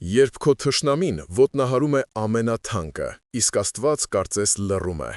Երբ քո թշնամին ոտնահարում է ամենաթանկը, իսկ Աստված կարծես լռում է։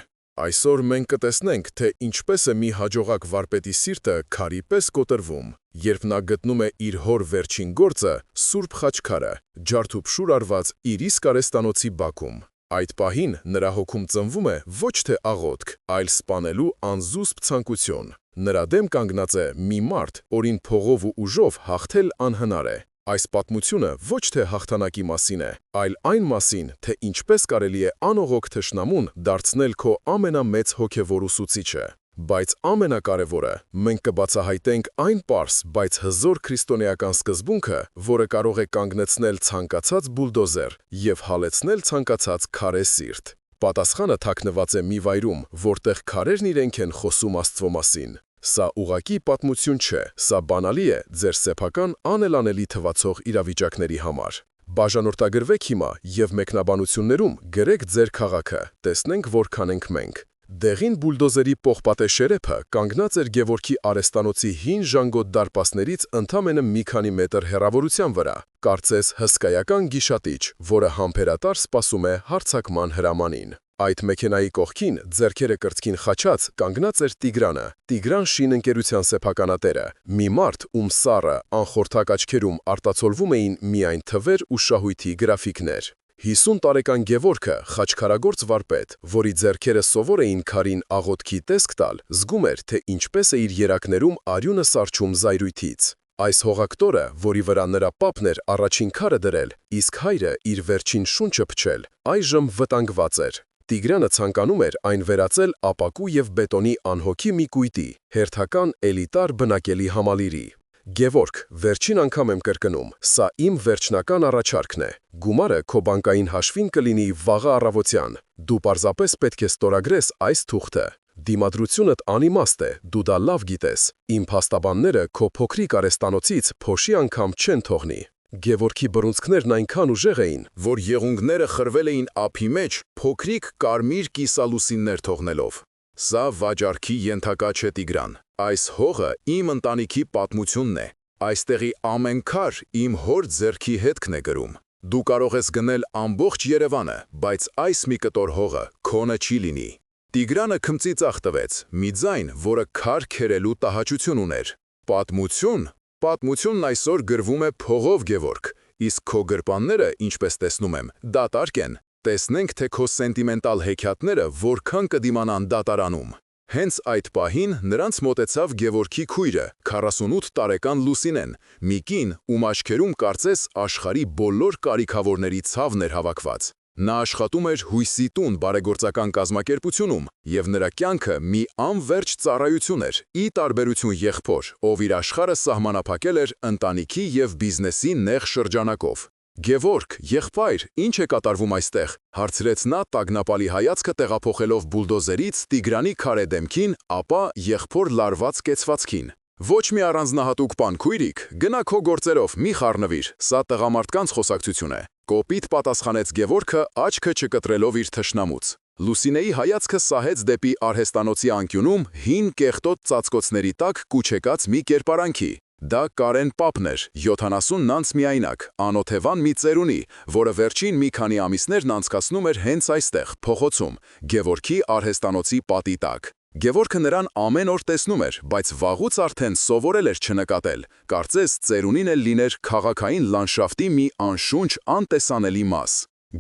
Այսօր մենք կտեսնենք, թե ինչպես է մի հաջողակ վարպետի սիրտը քարի պես կոտրվում, երբ նա գտնում է իր հոր վերջին գործը՝ Սուրբ Խաչքարը, ջարդուփշուր արված իր իսկ արհեստանոցի բակում։ Այդ պահին նրա հոգում ծնվում է ոչ թե աղոթք, այլ սպանելու անզուսպ ցանկություն։ Նրա դեմ կանգնած է մի մարդ, որին փողով ու ուժով հաղթել անհնար է։ Այս պատմությունը ոչ թե հաղթանակի մասին է, այլ այն մասին, թե ինչպես կարելի է անողոք թշնամուն դարձնել քո ամենամեծ հոգևոր ուսուցիչը։ Բայց ամենակարևորը, մենք կբացահայտենք այն պարզ, բայց հզոր քրիստոնեական սկզբունքը, որը կարող է կանգնեցնել ցանկացած բուլդոզեր և հալեցնել ցանկացած քարե սիրտ։ Պատասխանը թաքնված է մի վայրում, որտեղ քարերն իրենք են խոսում Աստծո մասին։ Սա ուղղակի պատմություն չէ, սա բանալի է ձեր սեփական անելանելի թվացող իրավիճակների համար։ Բաժանորդագրվեք հիմա և մեկնաբանություններում գրեք ձեր քաղաքը, տեսնենք որքան ենք մենք։ Դեղին բուլդոզերի պողպատե շերեփը կանգնած էր Գևորգի արհեստանոցի հին ժանգոտ դարպասներից ընդամենը մի քանի մետր հեռավորության վրա, կարծես հսկայական գիշատիչ, որը համբերատար սպասում է հարձակման հրամանին։ Այդ մեքենայի կողքին, ձեռքերը կրծքին խաչած, կանգնած էր Տիգրանը, Տիգրան շինընկերության սեփականատերը, մի մարդ, ում սառը, անխորթակ աչքերում արտացոլվում էին միայն թվեր ու շահույթի գրաֆիկներ։ 50 տարեկան Գևորգը, խաչքարագործ վարպետ, որի ձեռքերը սովոր էին քարին աղոթքի տեսք տալ, զգում էր, թե ինչպես է իր երակներում արյունը սառչում զայրույթից։ Այս հողակտորը, որի վրա նրա պապն էր առաջին քարը դրել, իսկ հայրը իր վերջին շունչը փչել, այժմ վտանգված էր։ Տիգրանը ցանկանում էր այն վերածել ապակու և բետոնի անհոգի մի կույտի, հերթական էլիտար բնակելի համալիրի։ Գևորգ, վերջին անգամ եմ կրկնում, սա իմ վերջնական առաջարկն է։ Գումարը քո բանկային հաշվին կլինի վաղը առավոտյան։ Դու պարզապես պետք է ստորագրես այս թուղթը։ Դիմադրությունդ անիմաստ է, դու դա լավ գիտես։ Իմ փաստաբանները քո փոքրիկ արհեստանոցից փոշի անգամ չեն թողնի։ Գևորգի բռունցքներն այնքան ուժեղ էին, որ եղունգները խրվել էին ափի մեջ, փոքրիկ կարմիր կիսալուսիններ թողնելով։ Սա վաճառքի ենթակա չէ, Տիգրան։ Այս հողը իմ ընտանիքի պատմությունն է։ Այստեղի ամեն քար իմ հոր ձեռքի հետքն է գրում։ Դու կարող ես գնել ամբողջ Երևանը, բայց այս մի կտոր հողը քոնը չի լինի։ Տիգրանը քմծի ծախ տվեց, մի ձայն, որը քար քերելու տհաճություն ուներ։ Պատմություն։ Պատմությունն այսօր գրվում է փողով, Գևորգ, իսկ քո գրպանները, ինչպես տեսնում եմ, դատարկ են։ Տեսնենք, թե քո սենտիմենտալ հեքիաթները որքան կդիմանան դատարանում։ Հենց այդ պահին նրանց մոտեցավ Գևորգի քույրը, 48 տարեկան Լուսինեն, մի կին, ում աչքերում կարծես աշխարհի բոլոր կարիքավորների ցավն էր հավաքված։ Նա աշխատում էր Հույսի տուն բարեգործական կազմակերպությունում, և նրա կյանքը մի անվերջ ծառայություն էր, ի տարբերություն եղբոր, ով իր աշխարհը սահմանափակել էր ընտանիքի և բիզնեսի նեղ շրջանակով։ Գևորգ, եղբայր, ինչ է կատարվում այստեղ, հարցրեց նա տագնապալի հայացքը տեղափոխելով բուլդոզերից Տիգրանի քարե դեմքին, ապա եղբոր լարված կեցվածքին։ Ոչ մի առանձնահատուկ բան, քույրիկ, գնա քո գործերով, մի խառնվիր, սա տղամարդկանց խոսակցություն է։ Կոպիտ պատասխանեց Գևորգը, աչքը չկտրելով իր թշնամուց։ Լուսինեի հայացքը սահեց դեպի արհեստանոցի անկյունում հին կեղտոտ ծածկոցների տակ կուչեկած մի կերպարանքի։ Դա Կարեն պապն էր, 70-ն անց միայնակ, անօթևան մի ծերունի, որը վերջին մի քանի ամիսներն անցկացնում էր հենց այստեղ, փողոցում, Գևորգի արհեստանոցի պատի տակ։ Գևորգը նրան ամեն օր տեսնում էր, բայց վաղուց արդեն սովորել էր չնկատել, կարծես ծերունին էլ լիներ քաղաքային լանդշաֆտի մի անշունչ, անտեսանելի մաս։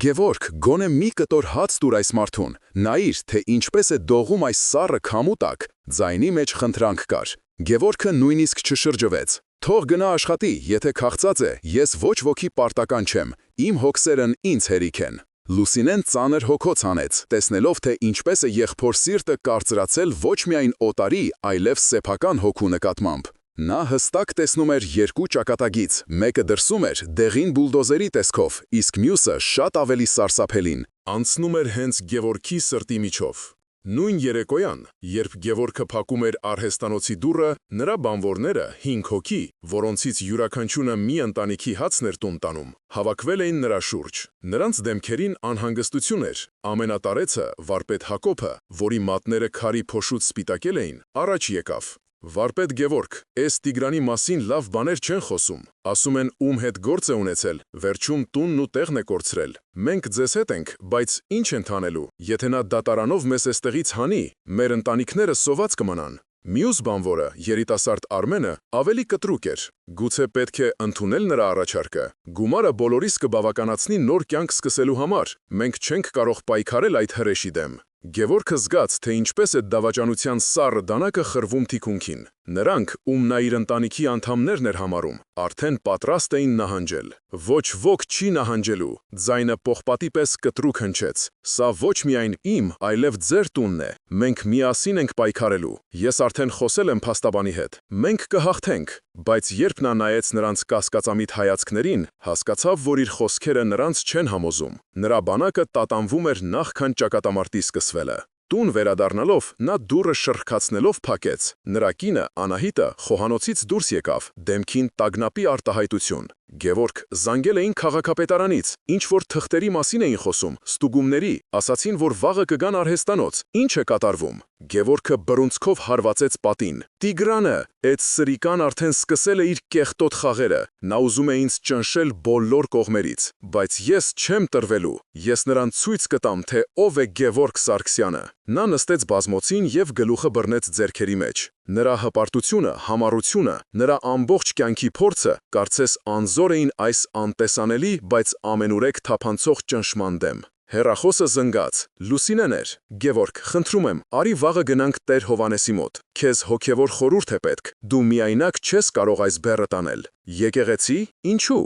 Գևորգ, գոնե մի կտոր հաց տուր այս մարդուն, նայիր, թե ինչպես է դողում այս սառը քամու տակ, ձայնի մեջ խնդրանք կար։ Գևորգը նույնիսկ չշրջվեց։ Թող գնա աշխատի, եթե քաղցած է, ես ոչ ոքի պարտական չեմ, իմ հոգսերն ինձ հերիք են։ Լուսինեն ծանր հոգոց հանեց, տեսնելով, թե ինչպես է եղբոր սիրտը կարծրացել ոչ միայն օտարի, այլև սեփական հոգու նկատմամբ։ Նա հստակ տեսնում էր երկու ճակատագից, մեկը դրսում էր դեղին բուլդոզերի տեսքով, իսկ մյուսը շատ ավելի սարսափելին։ Անցնում էր հենց Գևորգի սրտի միջով։ Նույն երեկոյան, երբ Գևորգը փակում էր արհեստանոցի դուռը, նրա բանվորները, 5 հոգի, որոնցից յուրաքանչյուրը մի ընտանիքի հացն էր տուն տանում, հավաքվել էին նրա շուրջ։ Նրանց դեմքերին անհանգստություն էր։ Ամենատարեցը, վարպետ Հակոբը, որի մատները քարի փոշուց սպիտակել էին, առաջ եկավ։ Վարպետ Գևորգ, էս Տիգրանի մասին լավ բաներ չեն խոսում, ասում են ում հետ գործ է ունեցել, վերջում տունն ու տեղն է կորցրել, մենք ձեզ հետ ենք, բայց ինչ են թանելու, եթե նա դատարանով մեզ էստեղից հանի, մեր ընտանիքները սոված կմնան։ Մյուս բանվորը, երիտասարդ Արմենը, ավելի կտրուկ էր, գուցե պետք է ընդունել նրա առաջարկը, գումարը բոլորիս կբավականացնի նոր կյանք սկսելու համար, մենք չենք կարող պայքարել այդ հրեշի դեմ։ Գևորգը զգաց, թե ինչպես է դավաճանության սառը դանակը խրվում թիկունքին։ Նրանք, ում նա իր ընտանիքի անդամներն էր համարում, արդեն պատրաստ էին նահանջել։ Ոչ ոք չի նահանջելու, ձայնը պողպատի պես կտրուկ հնչեց։ Սա ոչ միայն իմ, այլև ձեր տունն է։ Մենք միասին ենք պայքարելու։ Ես արդեն խոսել եմ փաստաբանի հետ։ Մենք կհաղթենք։ Բայց երբ նա նայեց նրանց կասկածամիտ հայացքներին, հասկացավ, որ իր խոսքերը նրանց չեն համոզում։ Նրա բանակը տատանվում էր նախքան ճակատամարտի սկսվելը։ Տուն վերադառնալով, նա դուռը շրխկացնելով փակեց։ Նրա կինը, Անահիտը, խոհանոցից դուրս եկավ, դեմքին տագնապի արտահայտություն։ Գևորգ, զանգել էին քաղաքապետարանից, ինչ-որ թղթերի մասին էին խոսում, ստուգումների, ասացին, որ վաղը կգան արհեստանոց, ինչ է կատարվում։ Գևորգը բռունցքով հարվածեց պատին։ Տիգրանը, այդ սրիկան արդեն սկսել է իր կեղտոտ խաղերը, նա ուզում է ինձ ճնշել բոլոր կողմերից, բայց ես չեմ տրվելու, ես նրան ցույց կտամ, թե ով է Գևորգ Սարգսյանը։ Նա նստեց բազմոցին և գլուխը բռնեց ձեռքերի մեջ։ Նրա հպարտությունը, համառությունը, նրա ամբողջ կյանքի փորձը, կարծես անզոր էին այս անտեսանելի, բայց ամենուրեք թափանցող ճնշման դեմ։ Հեռախոսը զնգաց։ Լուսինեն էր։ Գևորգ, խնդրում եմ, արի վաղը գնանք Տեր Հովհաննեսի մոտ։ Քեզ հոգևոր խորհուրդ է պետք։ Դու միայնակ չես կարող այս բեռը տանել։ Եկեղեցի, ինչու։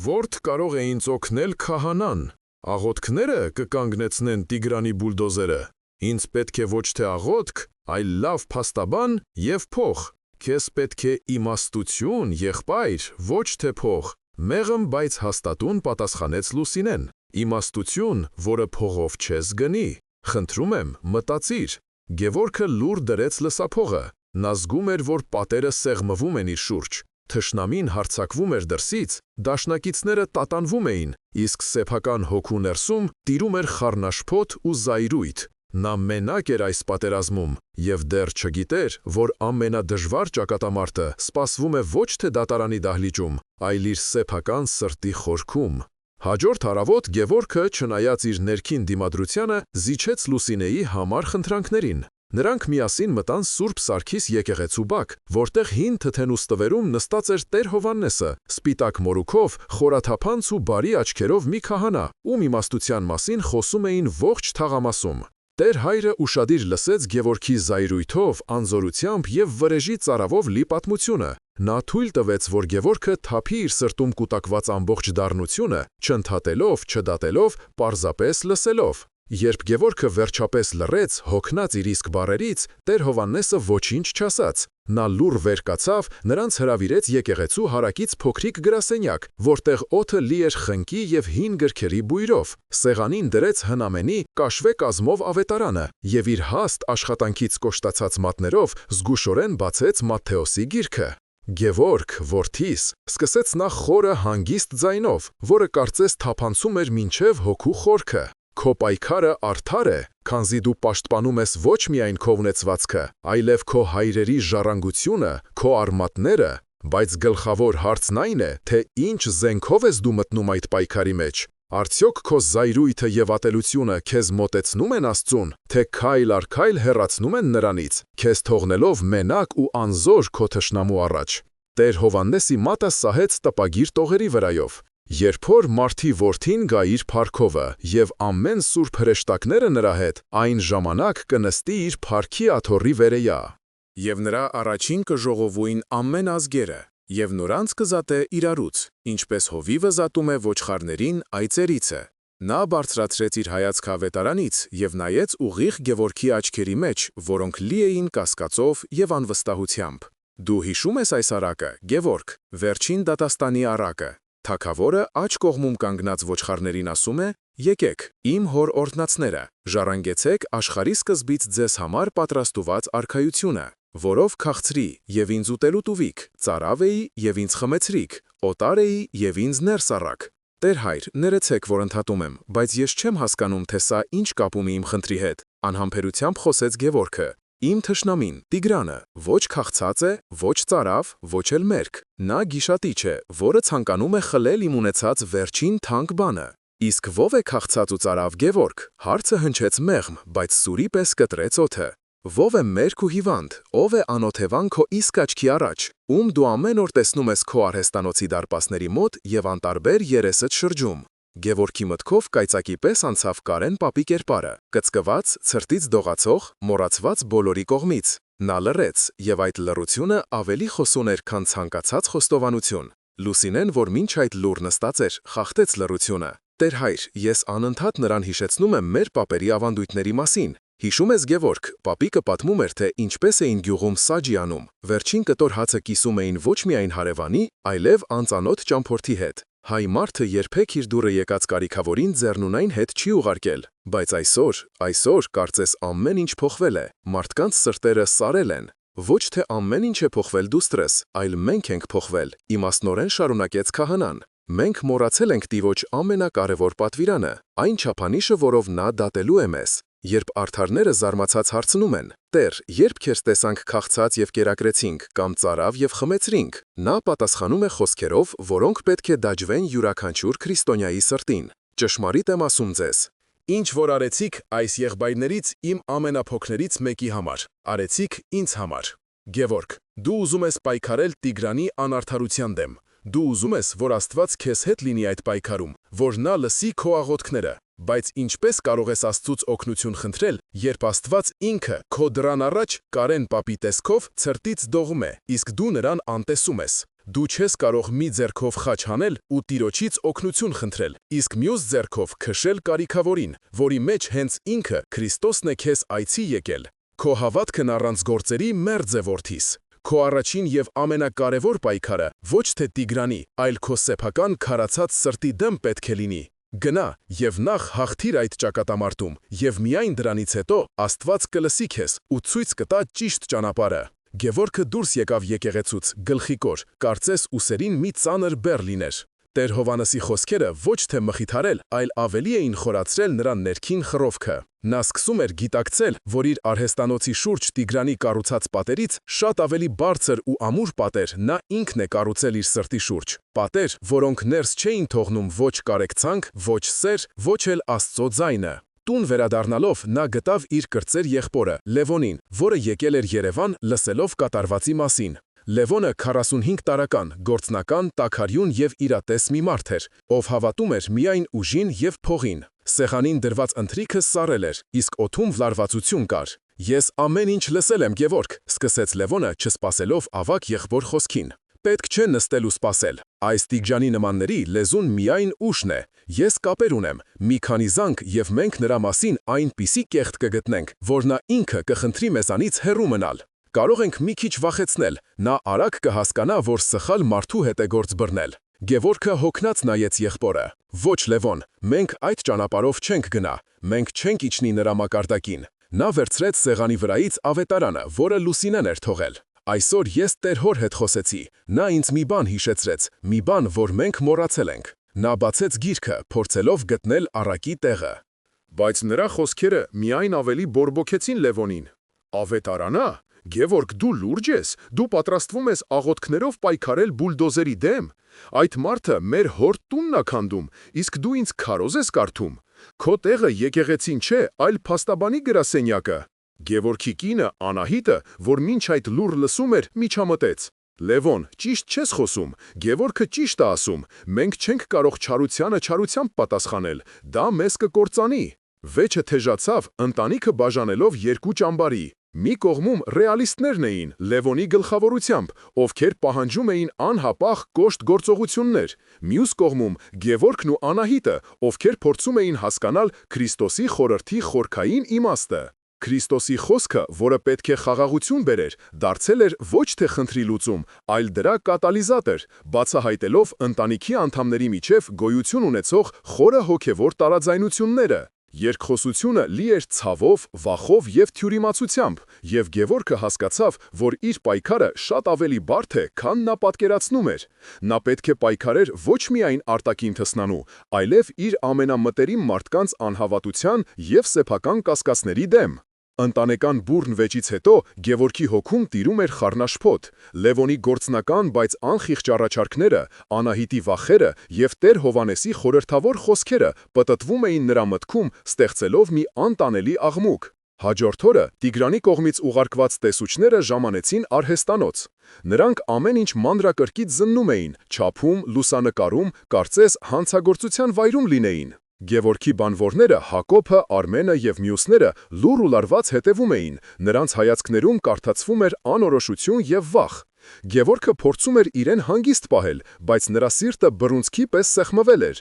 Որդ կարող է ինձ օգնել քահանան։ Աղոթքները կկանգնեցնեն Տիգրանի բուլդոզերը։ Ինձ պետք է ոչ թե աղոթք, այլ լավ փաստաբան և փող։ Քեզ պետք է իմաստություն, եղբայր, ոչ թե փող։ Մեղմ, բայց հաստատուն պատասխանեց Լուսինեն։ Իմաստություն, որը փողով չես գնի։ Խնդրում եմ, մտածիր։ Գևորգը լուր դրեց լսափողը։ Նա զգում էր, որ պատերը սեղմվում են իր շուրջ։ Թշնամին հարձակվում էր դրսից, դաշնակիցները տատանվում էին, իսկ սեփական հոգու ներսում տիրում էր խառնաշփոթ ու զայրույթ։ Նա մենակ էր այս պատերազմում և դեռ չգիտեր, որ ամենադժվար ճակատամարտը սպասվում է ոչ թե դատարանի դահլիճում, այլ իր սեփական սրտի խորքում։ Հաջորդ առավոտ Գևորգը, չնայած իր ներքին դիմադրությանը, զիջեց Լուսինեի համար խնդրանքներին։ Նրանք միասին մտան Սուրբ Սարգիս եկեղեցու բակ, որտեղ հին թթենու ստվերում նստած էր Տեր Հովհաննեսը, սպիտակ մորուքով, խորաթափանց ու բարի աչքերով մի քահանա, ում իմաստության մասին խոսում էին ողջ թաղամասում։ Տեր հայրը ուշադիր լսեց Գևորգի զայրույթով, անզորությամբ և վրեժի ծարավով լի պատմությունը։ Նա թույլ տվեց, որ Գևորգը թափի իր սրտում կուտակված ամբողջ դառնությունը, չընդհատելով, չդատելով, պարզապես լսելով։ Երբ Գևորգը վերջապես լռեց, հոգնած իր իսկ բառերից, Տեր Հովհաննեսը ոչինչ չասաց։ Նա լուռ վեր կացավ, նրանց հրավիրեց եկեղեցու հարակից փոքրիկ գրասենյակ, որտեղ օդը լի էր խնկի և հին գրքերի բույրով։ Սեղանին դրեց հնամենի, կաշվե կազմով ավետարանը և իր հաստ աշխատանքից կոշտացած մատներով զգուշորեն բացեց Մատթեոսի գիրքը։ Գևորգ, որդիս, սկսեց նա խորը հանգիստ ձայնով, որը կարծես թափանցում էր մինչև հոգու խորքը։ Քո պայքարը արդար է, քանզի դու պաշտպանում ես ոչ միայն քո ունեցվածքը, այլև քո հայրերի ժառանգությունը, քո արմատները, բայց գլխավոր հարցն այն է, թե ինչ զենքով ես դու մտնում այդ պայքարի մեջ։ Արդյոք քո զայրույթը և ատելությունը քեզ մոտեցնում են Աստծուն, թե քայլ առ քայլ հեռացնում են նրանից, քեզ թողնելով մենակ ու անզոր քո թշնամու առաջ։ Տեր Հովհաննեսի մատը սահեց տպագիր տողերի վրայով։ Երբ որ մարդի որդին գա իր փառքովը և ամեն սուրբ հրեշտակները նրա հետ, այն ժամանակ կնստի իր փառքի աթոռի վերեյա։ Եվ նրա առաջին կժողովուին ամեն ազգերը, և նորանց կզատե իրարուց, ինչպես հովիվը զատում է ոչխարներին այծերիցը։ Նա բարձրացրեց իր հայացքը ավետարանից և նայեց ուղիղ Գևորգի աչքերի մեջ, որոնք լի էին կասկածով և անվստահությամբ։ Դու հիշում ես այս առակը, Գևորգ, վերջին դատաստանի առակը։ Թագավորը աջ կողմում կանգնած ոչխարներին ասում է. «Եկեք, իմ հոր օրհնածները, ժառանգեցեք աշխարհի սկզբից ձեզ համար պատրաստված արքայությունը, որով քաղցրի և ինձ ուտելու տուվիք, ծարավ էի և ինձ խմեցրիք, օտար էի և ինձ ներս առաք»։ Տեր հայր, ներեցեք, որ ընդհատում եմ, բայց ես չեմ հասկանում, թե սա ինչ կապ ունի իմ խնդրի հետ, անհամբերությամբ խոսեց Գևորգը։ Իմ թշնամին, Տիգրանը, ոչ քաղցած է, ոչ ծարավ, ոչ էլ մերկ։ Նա գիշատիչ է, որը ցանկանում է խլել իմ ունեցած վերջին թանկ բանը։ Իսկ ո՞վ է քաղցած ու ծարավ Գևորգ, հարցը հնչեց մեղմ, բայց սուրի պես կտրեց օդը։ Ո՞վ է մերկ ու հիվանդ, ով է անօթևան քո իսկ աչքի առաջ, ում դու ամեն օր տեսնում ես քո արհեստանոցի դարպասների մոտ եւ անտարբեր երեսդ շրջում։ Գևորգի մտքով կայծակի պես անցավ Կարեն պապի կերպարը, կծկված, ցրտից դողացող, մոռացված բոլորի կողմից։ Նա լռեց, եւ այդ լռությունը ավելի խոսուն էր, քան ցանկացած խոստովանություն։ Լուսինեն, որ մինչ այդ լուռ նստած էր, խախտեց լռությունը։ Տեր հայր, ես անընդհատ նրան հիշեցնում եմ մեր պապերի ավանդույթների մասին։ Հիշում ես Գևորգ, պապիկը պատմում էր, թե ինչպես էին գյուղում սաջի անում։ Վերջին կտոր հացը կիսում էին ոչ միայն հարևանի, այլև անծանոթ ճամփորդի հետ։ Հայ մարդը երբեք իր դուրը եկած կարիքավորին ձեռնունայն հետ չի ուղարկել, բայց այսօր կարծես ամեն ինչ փոխվել է, մարդկանց սրտերը սարել են։ Ոչ թե ամեն ինչ է փոխվել դուստրս, այլ մենք ենք փոխվել, իմաստնորեն շարունակեց քահանան։ Մենք մոռացել ենք Տիրոջ ամենակարևոր պատվիրանը, այն չափանիշը, որով նա դատելու է մեզ։ Երբ արդարները զարմացած հարցնում են. «Տեր, երբ քեզ տեսանք քաղցած եւ կերակրեցինք, կամ ծարավ եւ խմեցրինք», նա պատասխանում է խոսքերով, որոնք պետք է դաջվեն յուրաքանչյուր քրիստոնյայի սրտին։ Ճշմարիտ եմ ասում ձեզ. «Ինչ որ արեցիք այս եղբայրներից իմ ամենափոքրերից մեկի համար, արեցիք ինձ համար»։ Գևորգ, դու ուզում ես պայքարել Տիգրանի անարդարության դեմ։ Դու ուզում ես, որ Աստված քեզ հետ լինի այդ պայքարում, որ նա լսի քո աղոթքները, բայց ինչպես կարող ես Աստծուց օգնություն խնդրել, երբ Աստված ինքը քո դռան առաջ Կարեն պապի տեսքով ցրտից դողում է, իսկ դու նրան անտեսում ես։ Դու չես կարող մի ձեռքով խաչ հանել ու Տիրոջից օգնություն խնդրել, իսկ մյուս ձեռքով քշել կարիքավորին, որի մեջ հենց ինքը Քրիստոսն է քեզ այցի եկել։ Քո հավատքն առանց գործերի մերձ է որդիս։ Քո առաջին եւ ամենակարևոր պայքարը ոչ թե Տիգրանի, այլ քո սեփական քարացած սրտի դեմ պետք է լինի։ Գնա եւ նախ հաղթիր այդ ճակատամարտում, եւ միայն դրանից հետո Աստված կլսի քեզ ու ցույց կտա ճիշտ ճանապարհը։ Գևորգը դուրս եկավ եկեղեցուց, գլխիկոր, կարծես ուսերին մի ծանր բեռ լիներ։ Տեր Հովհաննեսի խոսքերը ոչ թե մխիթարել, այլ ավելի էին խորացրել նրան ներքին խռովքը։ Նա սկսում էր գիտակցել, որ իր արհեստանոցի շուրջ Տիգրանի կառուցած պատերից շատ ավելի բարձր ու ամուր պատեր նա ինքն է կառուցել իր սրտի շուրջ։ Պատեր, որոնք ներս չէին թողնում ոչ կարեկցանք, ոչ սեր, ոչ էլ Աստծո ձայնը։ Տուն վերադառնալով նա գտավ իր կրտսեր եղբորը Լևոնին, որը եկել էր Երևան լսելով կատարվածի մասին։ Լևոնը 45 տարեկան, գործնական, տաքարյուն եւ իրատես մի մարդ էր, ով հավատում էր միայն ուժին եւ փողին։ Սեղանին դրված ընթրիքը սառել էր, իսկ օդում վլարվածություն կար։ «Ես ամեն ինչ լսել եմ, Գևորգ», սկսեց Լևոնը, չսպասելով ավագ եղբոր խոսքին։ «Պետք չէ նստել ու սպասել։ Այս Տիգրանի նմանների լեզուն միայն ուշն է։ Ես կապեր ունեմ, մի քանի զանգ եւ մենք նրա մասին այնպիսի կեղտ կգտնենք, որ նա ինքը կխնդրի մեզանից հեռու մնալ։ Կարող ենք մի քիչ վախեցնել, նա արագ կհասկանա, որ սխալ մարդու հետ է գործ բռնել»։ Գևորգը հոգնած նայեց եղբորը։ «Ոչ, Լևոն, մենք այդ ճանապարհով չենք գնա, մենք չենք իջնի նրա մակարդակին»։ Նա վերցրեց սեղանի վրայից ավետարանը, որը Լուսինեն էր թողել։ «Այսօր ես Տեր հոր հետ խոսեցի, նա ինձ մի բան հիշեցրեց, մի բան, որ մենք մոռացել ենք»։ Նա բացեց գիրքը, փորձելով գտնել առակի տեղը։ Բայց նրա խոսքերը միայն ավելի բորբոքեցին Լևոնին։ «Ավետարանը։ Գևորգ, դու լուրջ ես, դու պատրաստվում ես աղոթքներով պայքարել բուլդոզերի դեմ։ Այդ մարդը մեր հոր տունն է քանդում, իսկ դու ինձ քարոզ ես կարդում։ Քո տեղը եկեղեցին չէ, այլ փաստաբանի գրասենյակը»։ Գևորգի կինը Անահիտը, որ մինչ այդ լուռ լսում էր, միջամտեց. «Լևոն, ճիշտ չես խոսում, Գևորգը ճիշտ է ասում, մենք չենք կարող չարությանը չարությամբ պատասխանել, դա մեզ կկործանի»։ Վեճը թեժացավ, ընտանիքը բաժանելով երկու ճամբարի։ Մի կողմում ռեալիստներն էին, Լևոնի գլխավորությամբ, ովքեր պահանջում էին անհապաղ կոշտ գործողություններ, մյուս կողմում Գևորգն ու Անահիտը, ովքեր փորձում էին հասկանալ Քրիստոսի խորհրդի խորքային իմաստը։ Քրիստոսի խոսքը, որը պետք է խաղաղություն բերեր, դարձել էր ոչ թե խնդրի լուծում, այլ դրա կատալիզատոր, բացահայտելով ընտանիքի անդամների միջև գոյություն ունեցող խորը հոգևոր տարաձայնությունները։ Երկխոսությունը լի էր ցավով, վախով եւ թյուրիմացությամբ, եւ Գևորգը հասկացավ, որ իր պայքարը շատ ավելի բարդ է, քան նա պատկերացնում էր։ Նա պետք է պայքարեր ոչ միայն արտաքին թշնամու, այլև իր ամենամտերիմ մարդկանց անհավատության եւ սեփական կասկածների դեմ։ Ընտանեկան բուռն վեճից հետո Գևորգի հոգում տիրում էր խառնաշփոթ, Լևոնի գործնական, բայց անխիղճ առաջարկները, Անահիտի վախերը եւ Տեր Հովհաննեսի խորհրդավոր խոսքերը պտտվում էին նրա մտքում, ստեղծելով մի անտանելի աղմուկ։ Հաջորդ օրը Տիգրանի կողմից ուղարկված տեսուչները ժամանեցին արհեստանոց։ Նրանք ամեն ինչ մանրակրկիտ զննում էին, չափում, լուսանկարում, կարծես հանցագործության վայրում լինեին։ Գևորգի բանվորները Հակոբը, Արմենը եւ մյուսները լուռ ու լարված հետևում էին, նրանց հայացքներում կարդացվում էր անորոշություն եւ վախ։ Գևորգը փորձում էր իրեն հանգիստ պահել, բայց նրա սիրտը բռունցքի պես սեղմվել էր։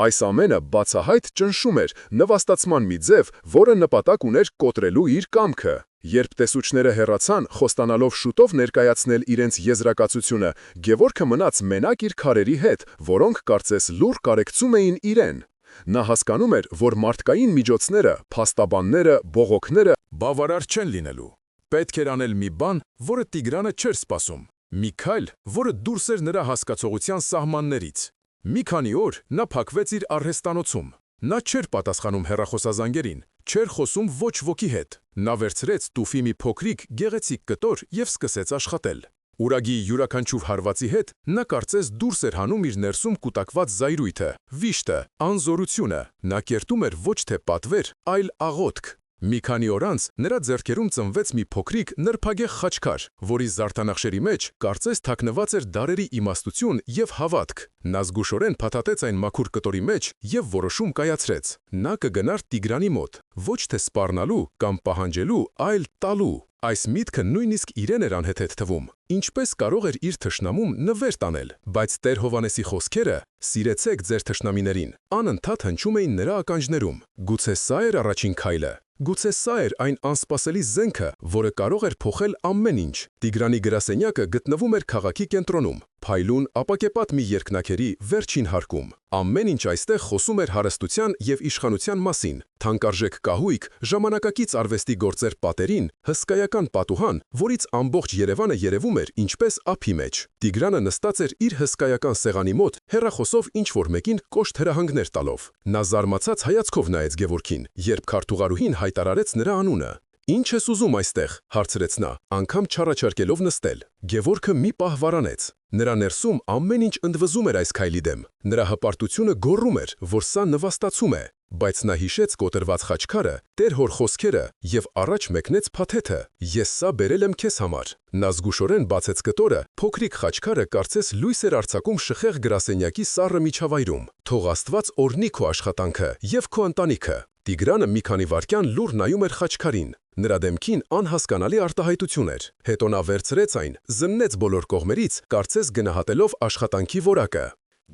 Այս ամենը բացահայտ ճնշում էր, նվաստացման մի ձև, որը նպատակ ուներ կոտրելու իր կամքը։ Երբ տեսուչները հեռացան, խոստանալով շուտով ներկայացնել իրենց եզրակացությունը, Գևորգը մնաց մենակ իր քարերի հետ, որոնք կարծես լուռ կարեկցում էին իրեն։ Նա հասկանում էր, որ մարդկային միջոցները, փաստաբանները, բողոքները բավարար չեն լինելու։ Պետք էր անել մի բան, որը Տիգրանը չէր սպասում։ Մի քայլ, որը դուրս էր նրա հասկացողության սահմաններից։ Մի քանի օր նա փակվեց իր արհեստանոցում։ Նա չէր պատասխանում հեռախոսազանգերին, չէր խոսում ոչ ոքի հետ։ Նա վերցրեց տուֆի մի փոքրիկ, գեղեցիկ կտոր եւ սկսեց աշխատել։ Ուրագի յուրաքանչյուր հարվածի հետ նա կարծես դուրս էր հանում իր ներսում կուտակված զայրույթը, վիշտը, անզորությունը։ Նա կերտում էր ոչ թե պատվեր, այլ աղոթք։ Մի քանի օր անց նրա ձեռքերում ծնվեց մի փոքրիկ նրբագեղ խաչքար, որի զարդանախշերի մեջ կարծես թաքնված էր դարերի իմաստություն եւ հավատք։ Նա զգուշորեն փաթաթեց այն մաքուր կտորի մեջ եւ որոշում կայացրեց։ Նա կգնար Տիգրանի մոտ, ոչ թե սպառնալու կամ պահանջելու, այլ տալու։ Այս միտքը նույնիսկ իրեն էր անհեթեթ թվում։ Ինչպես կարող էր իր թշնամում նվեր տանել, բայց Տեր Հովհաննեսի խոսքերը՝ «Սիրեցեք ձեր թշնամիներին», անընդհատ հնչում էին նրա ականջներում։ Գուցե սա էր առաջին քայլը։ Գուցե սա էր այն անսպասելի զենքը, որը կարող էր փոխել ամեն ինչ։ Տիգրանի գրասենյակը գտնվում էր քաղաքի կենտրոնում, փայլուն, ապակեպատ մի երկնաքերի վերջին հարկում։ Ամեն ինչ այստեղ խոսում էր հարստության եւ իշխանության մասին։ Թանկարժեք կահույք, ժամանակակից արվեստի գործեր պատերին, հսկայական պատուհան, որից ամբողջ Երևանը երևում էր ինչպես ափի մեջ։ Տիգրանը նստած էր իր հսկայական սեղանի մոտ, հեռախոսով ինչ-որ մեկին կոշտ հրահանգներ տալով։ Նա զարմացած հայացքով նայեց Գևորգին, երբ քարտուղարուհին հայտարարեց նրա անունը։ «Ինչ ես ուզում այստեղ», հարցրեց նա, անգամ չառաջարկելով նստել։ Գևորգը մի պահ վարանեց։ Նրա ներսում ամեն ինչ ընդվզում էր այս քայլի դեմ։ Նրա հպարտությունը գոռում էր, որ սա նվաստացում է, բայց նա հիշեց կոտրված խաչքարը, Տեր Հոր խոսքերը եւ առաջ մեկնեց փաթեթը. «Ես սա բերել եմ քեզ համար»։ Նա զգուշորեն բացեց կտորը, փոքրիկ խաչքարը կարծես լույս էր արձակում շխեղ գրասենյակի սառը միջավայրում։ «Թող Աստված օրհնի քո աշխատանքը եւ քո ընտանիքը»։ Տիգրանը մի քանի վայրկյան լուռ նայում էր խաչքարին։ Նրա դեմքին անհասկանալի արտահայտություն էր։ Հետո նա վերցրեց այն, զննեց բոլոր կողմերից, կարծես գնահատելով աշխատանքի որակը։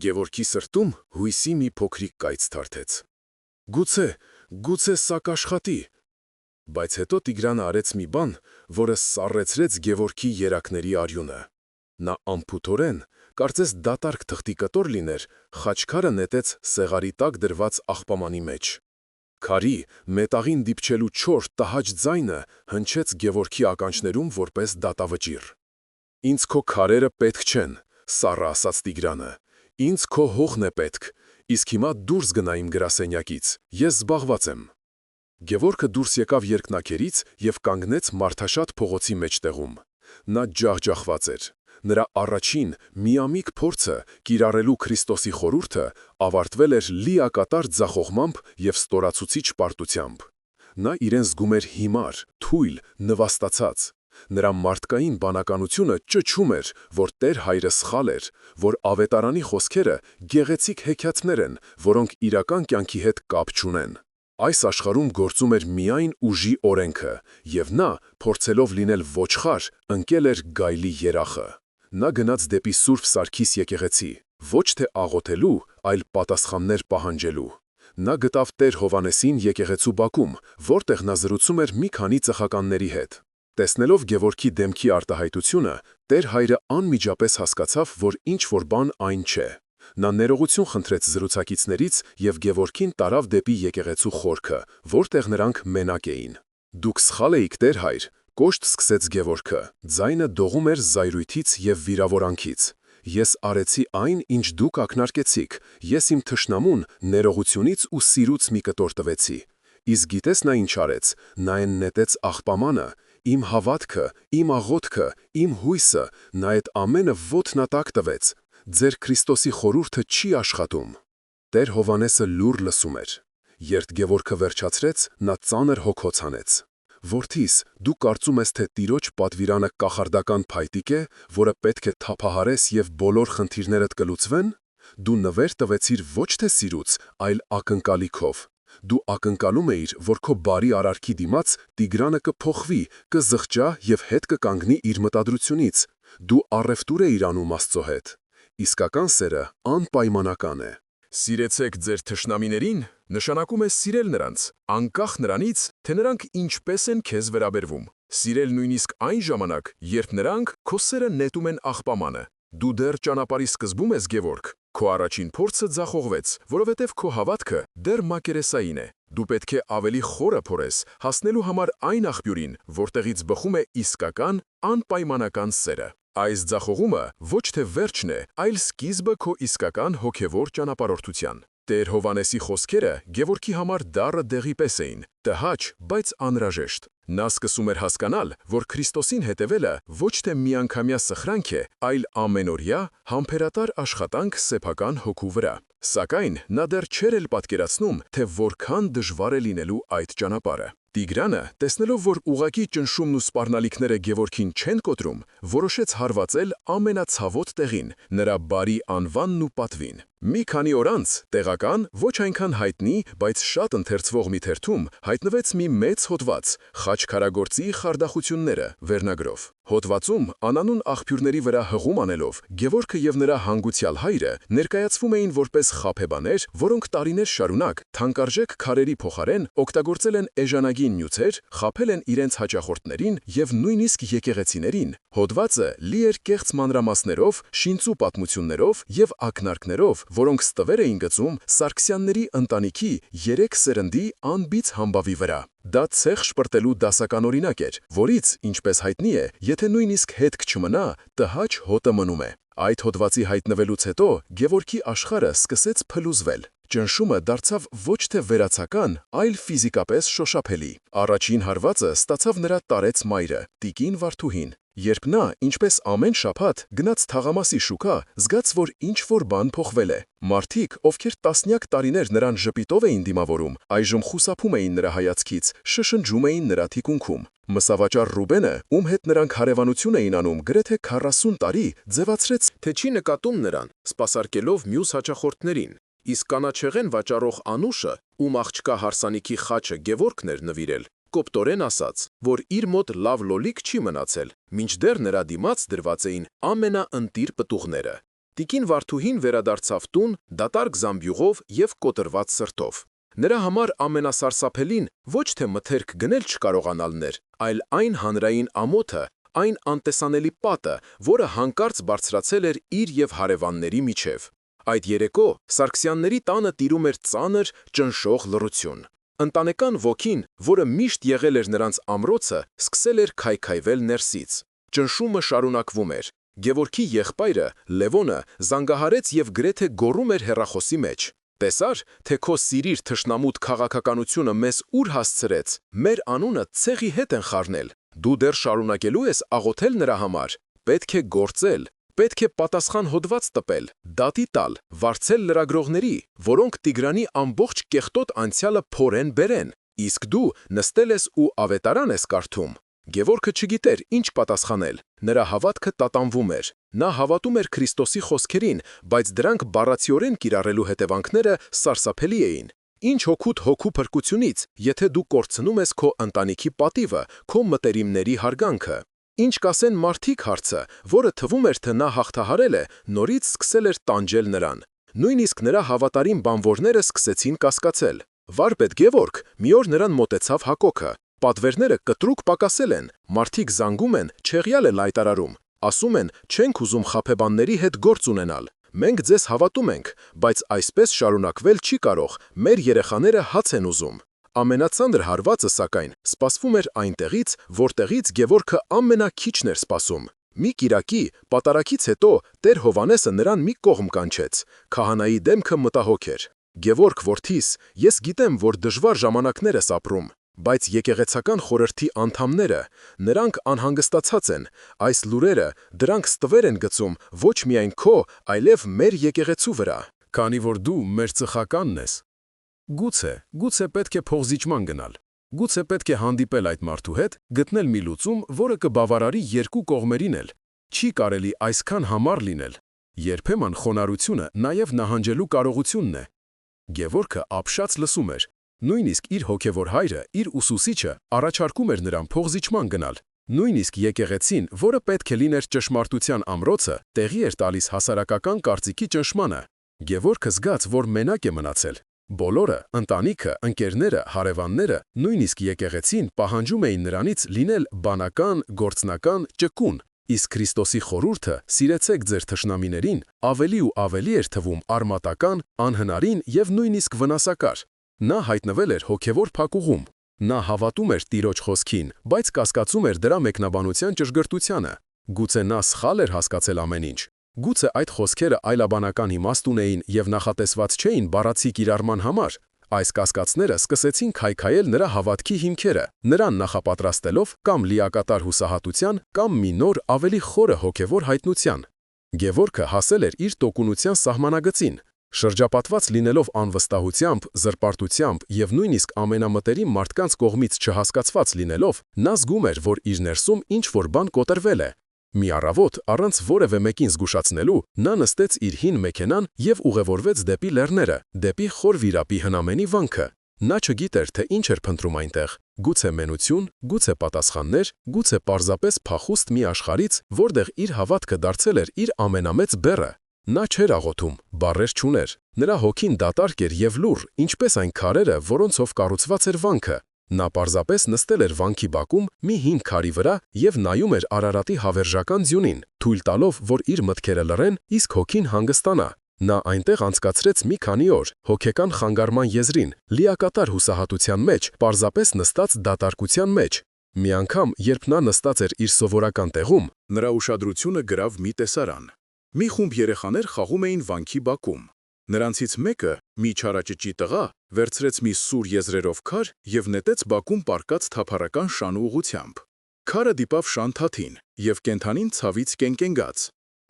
Գևորգի սրտում հույսի մի փոքրիկ կայծ թարթեց։ Գուցե սա կաշխատի։ Բայց հետո Տիգրանը արեց մի բան, որը սառեցրեց Գևորգի երակների արյունը։ Նա անփութորեն, կարծես դատարկ թղթի կտոր լիներ, խաչքարը նետեց սեղարի տակ դրված աղբամանի մեջ։ Քարի, մետաղին դիպչելու չոր տհաճ ձայնը հնչեց Գևորգի ականջներում որպես դատավճիռ։ «Ինձ քո քարերը պետք չեն», սառը ասաց Տիգրանը։ «Ինձ քո հողն է պետք, իսկ հիմա դուրս գնա իմ գրասենյակից, ես զբաղված եմ»։ Գևորգը դուրս եկավ երկնաքերից եւ կանգնեց մարդաշատ փողոցի մեջտեղում։ Նա ջախջախված էր։ Նրա առաջին միամիտ փորձը կիրառելու Քրիստոսի խորհուրդը ավարտվել էր լիակատար ձախողմամբ եւ ստորացուցիչ պարտությամբ։ Նա իրեն զգում էր հիմար, թույլ, նվաստացած։ Նրա մարդկային բանականությունը ճչում էր, որ Տեր Հայրը սխալ էր, որ ավետարանի խոսքերը գեղեցիկ հեքիաթներ են, որոնք իրական կյանքի հետ կապ չունեն։ Այս աշխարհում գործում էր միայն ուժի օրենքը, եւ նա, փորձելով լինել ոչխար, ընկել էր գայլի երախը։ Նա գնաց դեպի Սուրբ Սարգիս եկեղեցի, ոչ թե աղոթելու, այլ պատասխաններ պահանջելու։ Նա գտավ Տեր Հովհաննեսին եկեղեցու բակում, որտեղ նա զրուցում էր մի քանի ծխականների հետ։ Տեսնելով Գևորգի դեմքի արտահայտությունը, Տեր Հայրը անմիջապես հասկացավ, որ ինչ-որ բան այն չէ։ Նա ներողություն խնդրեց զրուցակիցներից եւ Գևորգին տարավ դեպի եկեղեցու խորքը, որտեղ նրանք մենակ էին։ «Դուք սխալ էիք, Տեր Հայր», կոշտ սկսեց Գևորգը, ձայնը դողում էր զայրույթից եւ վիրավորանքից։ «Ես արեցի այն, ինչ դուք ակնարկեցիք, ես իմ թշնամուն ներողությունից ու սիրուց մի կտոր տվեցի։ Իսկ գիտես նա ինչ արեց, նա այն նետեց աղբամանը, իմ հավատքը, իմ աղոթքը, իմ հույսը, նա այդ ամենը ոտնատակ տվեց, ձեր Քրիստոսի խորհուրդը չի աշխատում։ Տեր Հովհաննեսը լուր լսում էր։ Երբ Գևորգը վերջացրեց, նա ծանր հոգոց հանեց. «Որդիս, դու կարծում ես, թե Տիրոջ պատվիրանը կախարդական փայտիկ է, որը պետք է թափահարես և բոլոր խնդիրներդ կլուծվեն։ Դու նվեր տվեցիր ոչ թե սիրուց, այլ ակնկալիքով։ Դու ակնկալում էիր, որ քո բարի արարքի դիմաց Տիգրանը կփոխվի, կզղջա և հետ կկանգնի իր մտադրությունից։ Դու առևտուր էիր անում Աստծո հետ։ Իսկական սերը անպայմանական է։ Սիրեցեք ձեր թշնամիներին, նշանակում է սիրել նրանց, անկախ նրանից, թե նրանք ինչպես են քեզ վերաբերվում։ Սիրել նույնիսկ այն ժամանակ, երբ նրանք քո սերը նետում են աղբամանը։ Դու դեռ ճանապարհի սկզբում ես, Գևորգ։ Քո առաջին փորձը ձախողվեց, որովհետև քո հավատքը դեռ մակերեսային է։ Դու պետք է ավելի խորը փորես, հասնելու համար այն աղբյուրին, որտեղից բխում է իսկական, անպայմանական սերը։ Այս ձախողումը ոչ թե վերջն է, այլ սկիզբը քո իսկական հոգևոր ճանապարհորդության։ Տեր Հովհաննեսի խոսքերը Գևորգի համար դառը դեղի պես էին, տհաճ, բայց անհրաժեշտ։ Նա սկսում էր հասկանալ, որ Քրիստոսին հետևելը ոչ թե միանգամյա սխրանք է, այլ ամենօրյա, համբերատար աշխատանք սեփական հոգու վրա։ Սակայն նա դեռ չէր էլ պատկերացնում, թե որքան դժվար է լինելու այդ ճանապարհը։ Տիգրանը, տեսնելով, որ ուղղակի ճնշումն ու սպառնալիքները Գևորգին չեն կոտրում, որոշեց հարվածել ամենացավոտ տեղին, նրա բարի անվանն ու պատվին։ Մի քանի օր անց տեղական, ոչ այնքան հայտնի, բայց շատ ընթերցվող մի թերթում հայտնվեց մի մեծ հոդված «Խաչքարագործի խարդախությունները» վերնագրով։ Հոդվածում անանուն աղբյուրների վրա հղում անելով Գևորգը և նրա հանգուցյալ հայրը ներկայացվում էին որպես խաբեբաներ, որոնք տարիներ շարունակ թանկարժեք քարերի փոխարեն օգտագործել են էժանագին նյութեր, խաբել են իրենց հաճախորդներին և նույնիսկ եկեղեցիներին։ Հոդվածը լի էր կեղծ մանրամասներով, շինծու պատմություններով և ակնարկներով, որոնք ստվեր էին գծում Սարգսյանների ընտանիքի 3 սերնդի անբիծ համբավի վրա։ Դա ցեխ շպրտելու դասական օրինակ էր, որից, ինչպես հայտնի է, եթե նույնիսկ հետք չմնա, տհաճ հոտը մնում է։ Այդ հոդվածի հայտնվելուց հետո Գևորգի աշխարհը սկսեց փլուզվել։ Ճնշումը դարձավ ոչ թե վերացական, այլ ֆիզիկապես շոշափելի։ Առաջին հարվածը ստացավ նրա տարեց մայրը, տիկին Վարդուհին։ Երբ նա, ինչպես ամեն շաբաթ, գնաց թաղամասի շուկա, զգաց, որ ինչ-որ բան փոխվել է։ Մարդիկ, ովքեր տասնյակ տարիներ նրան ժպիտով էին դիմավորում, այժմ խուսափում էին նրա հայացքից, շշնջում էին նրա թիկունքում։ Մսավաճառ Ռուբենը, ում հետ նրանք հարևանություն էին անում գրեթե 40 տարի, ձևացրեց, թե չի նկատում նրան, սպասարկելով մյուս հաճախորդներին։ Իսկ կանաչեղեն վաճառող Անուշը, ում աղջկա հարսանիքի խաչը Գևորգն էր նվիրել, կոպտորեն ասաց, որ իր մոտ լավ լոլիկ չի մնացել, մինչդեռ նրա դիմաց դրված էին ամենաընտիր պտուղները։ Տիկին Վարդուհին վերադարձավ տուն, դատարկ զամբյուղով և կոտրված սրտով։ Նրա համար ամենասարսափելին ոչ թե մթերք գնել չկարողանալն էր, այլ այն հանրային ամոթը, այն անտեսանելի պատը, որը հանկարծ բարձրացել էր իր և հարևանների միջև։ Այդ երեկո Սարգսյանների տանը տիրում էր ծանր, ճնշող լռություն։ Ընտանեկան ոգին, որը միշտ եղել էր նրանց ամրոցը, սկսել էր քայքայվել ներսից։ Ճնշումը շարունակվում էր։ Գևորգի եղբայրը, Լևոնը, զանգահարեց և գրեթե գոռում էր հեռախոսի մեջ. «Տեսա՞ր, թե քո սիրիր թշնամուտ քաղաքականությունը մեզ ուր հասցրեց։ Մեր անունը ցեղի հետ են խառնել։ Դու դեռ շարունակելու ես աղոթել նրա համար։ Պետք է գործել։ Պետք է պատասխան հոդված տպել, դատի տալ, վարձել լրագրողների, որոնք Տիգրանի ամբողջ կեղտոտ անցյալը փորեն-բերեն։ Իսկ դու նստել ես ու ավետարան ես կարդում»։ Գևորգը չգիտեր ինչ պատասխանել։ Նրա հավատքը տատանվում էր։ Նա հավատում էր Քրիստոսի խոսքերին, բայց դրանք բառացիորեն կիրառելու հետևանքները սարսափելի էին։ Ինչ հօգուտ հոգու փրկությունից, եթե դու կորցնում ես քո ընտանիքի պատիվը, քո մտերիմների հարգանքը։ Ինչ կասեն մարդիկ հարցը, որը թվում էր, թե նա հաղթահարել է, նորից սկսել էր տանջել նրան։ Նույնիսկ նրա հավատարիմ բանվորները սկսեցին կասկածել։ Վարպետ Գևորգ, մի օր նրան մոտեցավ Հակոքը։ Պատվերները կտրուկ պակասել են, մարդիկ զանգում են, չեղյալ էլ հայտարարում։ Ասում են, չենք ուզում խաբեբանների հետ գործ ունենալ։ Մենք ձեզ հավատում ենք, բայց այսպես շարունակվել չի կարող, մեր երեխաները հաց են ուզում։ Ամենածանր հարվածը, սակայն, սպասվում էր այնտեղից, որտեղից Գևորգը ամենաքիչն էր սպասում։ Մի կիրակի, պատարագից հետո, Տեր Հովհաննեսը նրան մի կողմ կանչեց։ Քահանայի դեմքը մտահոգ էր։ Գևորգ որդիս, ես գիտեմ, որ դժվար ժամանակներ ես ապրում, բայց եկեղեցական խորհրդի անդամները, նրանք անհանգստացած են, այս լուրերը, դրանք ստվեր են գցում ոչ միայն քո, այլև մեր եկեղեցու վրա, քանի որ դու մեր ծխականն ես։ Գուցե պետք է փողզիջման գնալ։ Գուցե պետք է հանդիպել այդ մարդու հետ, գտնել մի լուծում, որը կբավարարի երկու կողմերին էլ։ Չի կարելի այսքան համառ լինել։ Երբեմն խոնարհությունը նաև նահանջելու կարողությունն է։ Գևորգը ապշած լսում էր։ Նույնիսկ իր հոգևոր հայրը, իր ուսուսիչը առաջարկում էր նրան փողզիջման գնալ։ Նույնիսկ եկեղեցին, որը պետք է լիներ ճշմարտության ամրոցը, տեղի էր տալիս հասարակական կարծիքի ճնշմանը։ Գևորգը զգաց, որ մենակ է մնացել։ Բոլորը, ընտանիքը, ընկերները, հարևանները, նույնիսկ եկեղեցին պահանջում էին նրանից լինել բանական, գործնական, ճկուն։ Իսկ Քրիստոսի խորհուրդը՝ սիրեցեք ձեր թշնամիներին, ավելի ու ավելի էր թվում արմատական, անհնարին եւ նույնիսկ վնասակար։ Նա հայտնվել էր հոգևոր փակուղում։ Նա հավատում էր Տիրոջ խոսքին, բայց կասկածում էր դրա մեկնաբանության ճշգրտությանը։ Գուցե նա սխալ էր հասկացել ամեն ինչ։ Գուցե այդ խոսքերը այլաբանական իմաստ ունեին եւ նախատեսված չէին բառացի կիրառման համար։ Այս կասկածները սկսեցին քայքայել նրա հավատքի հիմքերը, նրան նախապատրաստելով կամ լիակատար հուսահատության, կամ մի նոր ավելի խորը հոգևոր հայտնության։ Գևորգը հասել էր իր տոկունության սահմանագծին։ Շրջապատված լինելով անվստահությամբ, զրպարտությամբ եւ նույնիսկ ամենամտերիմ մարդկանց կողմից չհասկացված լինելով, նա զգում էր, որ իր ներսում ինչ-որ բան կոտրվել է։ Մի առավոտ, առանց որևէ մեկին զգուշացնելու, նա նստեց իր հին մեքենան եւ ուղևորվեց դեպի լեռները, դեպի խոր վիրապի հնամենի վանքը։ Նա չգիտեր, թե ինչ էր փնտրում այնտեղ։ Գուցե մենություն, գուցե պատասխաններ, գուցե պարզապես փախուստ մի աշխարհից, որտեղ իր հավատքը դարձել էր իր ամենամեծ բեռը։ Նա չէր աղոթում, բառեր չուներ։ Նրա հոգին դատարկ էր եւ լուռ, ինչպես այն քարերը, որոնցով կառուցված էր վանքը։ Նա պարզապես նստել էր վանքի բակում մի հին քարի վրա եւ նայում էր Արարատի հավերժական ձյունին, թույլ տալով, որ իր մտքերը լռեն, իսկ հոգին հանգստանա։ Նա այնտեղ անցկացրեց մի քանի օր, հոգեկան խանգարման եզրին, լիակատար հուսահատության մեջ, պարզապես նստած դատարկության մեջ։ Մի անգամ, երբ նա նստած էր իր սովորական տեղում, նրա ուշադրությունը գրավ մի տեսարան։ Մի խումբ երեխաներ խաղում էին վանքի բակում։ Նրանցից մեկը, մի չարաճճի տղա, վերցրեց մի սուր եզրերով քար եւ նետեց բակում պառկած թափառական շան ուղությամբ։ Քարը դիպավ շան թաթին եւ կենթանին ցավից կենկենգաց։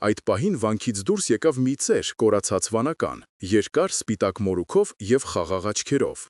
Այդ պահին վանքից դուրս եկավ մի ծեր, կորացած վանական, երկար սպիտակ մորուքով եւ խաղաղ աչքերով։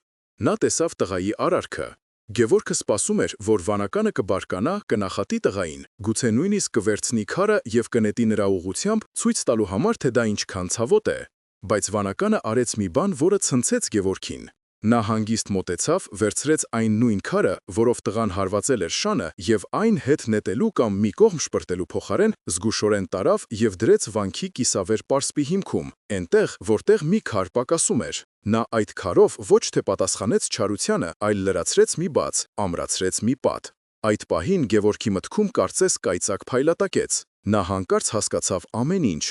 Նա տեսավ տղայի արարքը։ Գևորգը սպասում էր, որ վանականը կբարկանա, կնախատի տղային, գուցե նույնիսկ կվերցնի քարը եւ կնետի նրա ուղությամբ, ցույց տալու համար, թե դա ինչքան ցավոտ է։ Բայց վանականը արեց մի բան, որը ցնցեց Գևորգին։ Նա հանգիստ մոտեցավ, վերցրեց այն նույն քարը, որով տղան հարվածել էր շանը, եւ այն հետ նետելու կամ մի կողմ շպրտելու փոխարեն զգուշորեն տարավ եւ դրեց վանքի կիսավեր պարսպի հիմքում, այնտեղ, որտեղ մի քար պակասում էր։ Նա այդ քարով ոչ թե պատասխանեց չարությանը, այլ լրացրեց մի բաց, ամրացրեց մի պատ։ Այդ պահին Գևորգի մտքում կարծես կայծակ փայլատակեց։ Նա հանկարծ հասկացավ ամեն ինչ։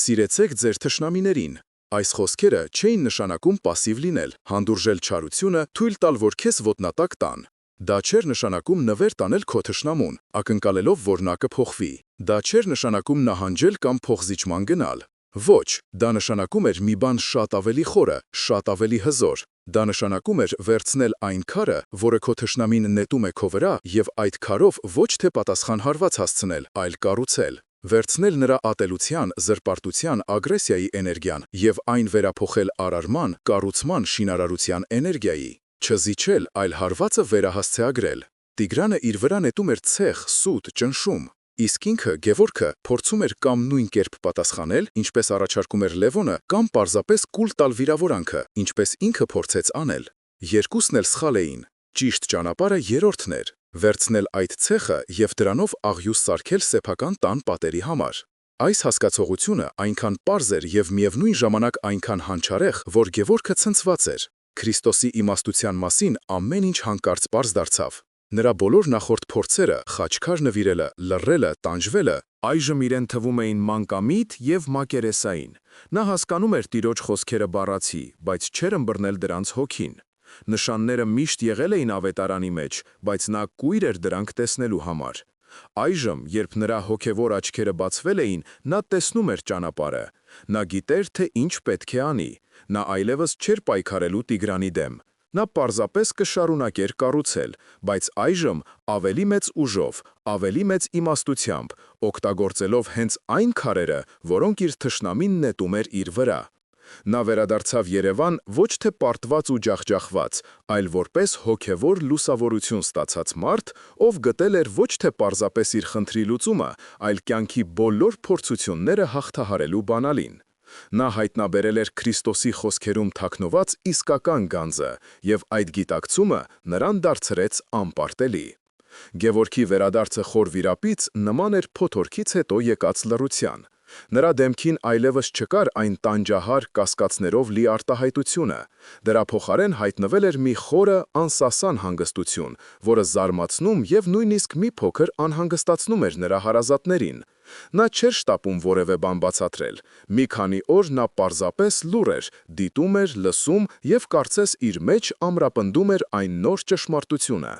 Սիրեցեք ձեր թշնամիներին։ Այս խոսքերը չէին նշանակում պասիվ լինել, հանդուրժել չարությունը, թույլ տալ, որ քեզ ոտնատակ տան։ Դա չէր նշանակում նվեր տանել քո թշնամուն, ակնկալելով, որ նա կփոխվի։ Դա չէր նշանակում նահանջել կամ փողզիջման գնալ։ Ոչ, դա նշանակում էր մի բան շատ ավելի խորը, շատ ավելի հզոր։ Դա նշանակում էր վերցնել այն քարը, որը քո թշնամին նետում է քո վրա, եւ այդ քարով ոչ թե պատասխան հարված հասցնել, այլ կառուցել։ Վերցնել նրա ատելության, զրպարտության, ագրեսիայի էներգիան եւ այն վերափոխել արարման, կառուցման, շինարարության էներգիայի։ Չզիջել, այլ հարվածը վերահասցեագրել։ Տիգրանը իր վրա նետում էր ցեխ, սուտ, ճնշում։ Իսկ ինքը Գևորգը փորձում էր կամ նույն կերպ պատասխանել, ինչպես առաջարկում էր Լևոնը, կամ պարզապես կուլ տալ վիրավորանքը, ինչպես ինքը փորձեց անել։ Երկուսն էլ սխալ էին։ Ճիշտ ճանապարհը երրորդն էր։ Վերցնել այդ ցեխը եւ դրանով աղյուս սարքել սեփական տան պատերի համար։ Այս հասկացողությունը այնքան պարզ էր եւ միևնույն ժամանակ այնքան հանճարեղ, որ Գևորգը ցնցված էր։ Քրիստոսի իմաստության մասին ամեն ինչ հանկարծ պարզ դարձավ։ Նրա բոլոր նախորդ փորձերը, խաչքար նվիրելը, լռելը, տանջվելը, այժմ իրեն թվում էին մանկամիտ եւ մակերեսային։ Նա հասկանում էր Տիրոջ խոսքերը բառացի, բայց չէր ըմբռնել դրանց հոգին։ Նշանները միշտ եղել էին ավետարանի մեջ, բայց նա կույր էր դրանք տեսնելու համար։ Այժմ, երբ նրա հոգևոր աչքերը բացվել էին, նա տեսնում էր ճանապարհը։ Նա գիտեր, թե ինչ պետք է անի։ Նա այլևս չէր պայքարելու Տիգրանի դեմ։ Նա պարզապես կշարունակեր կառուցել, բայց այժմ ավելի մեծ ուժով, ավելի մեծ իմաստությամբ, օգտագործելով հենց այն քարերը, որոնք իր թշնամին նետում էր իր վրա։ Նա վերադարձավ Երևան ոչ թե պարտված ու ջախջախված, այլ որպես հոգևոր լուսավորություն ստացած մարդ, ով գտել էր ոչ թե պարզապես իր խնդրի լուծումը, այլ կյանքի բոլոր փորձությունները հաղթահարելու բանալին։ Նա հայտնաբերել էր Քրիստոսի խոսքերում թաքնված իսկական գանձը, և այդ գիտակցումը նրան դարձրեց անպարտելի։ Գևորգի վերադարձը խոր վիրապից նման էր փոթորկից հետո եկած լռության։ Նրա դեմքին այլևս չկար այն տանջահար կասկածներով լի արտահայտությունը, դրա փոխարեն հայտնվել էր մի խորը, անսասան հանգստություն, որը զարմացնում և նույնիսկ մի փոքր անհանգստացնում էր նրա հարազատներին։ Նա չէր շտապում որևէ բան բացատրել։ Մի քանի օր նա պարզապես լուռ էր, դիտում էր, լսում և կարծես իր մեջ ամրապնդում էր այն նոր ճշմարտությունը։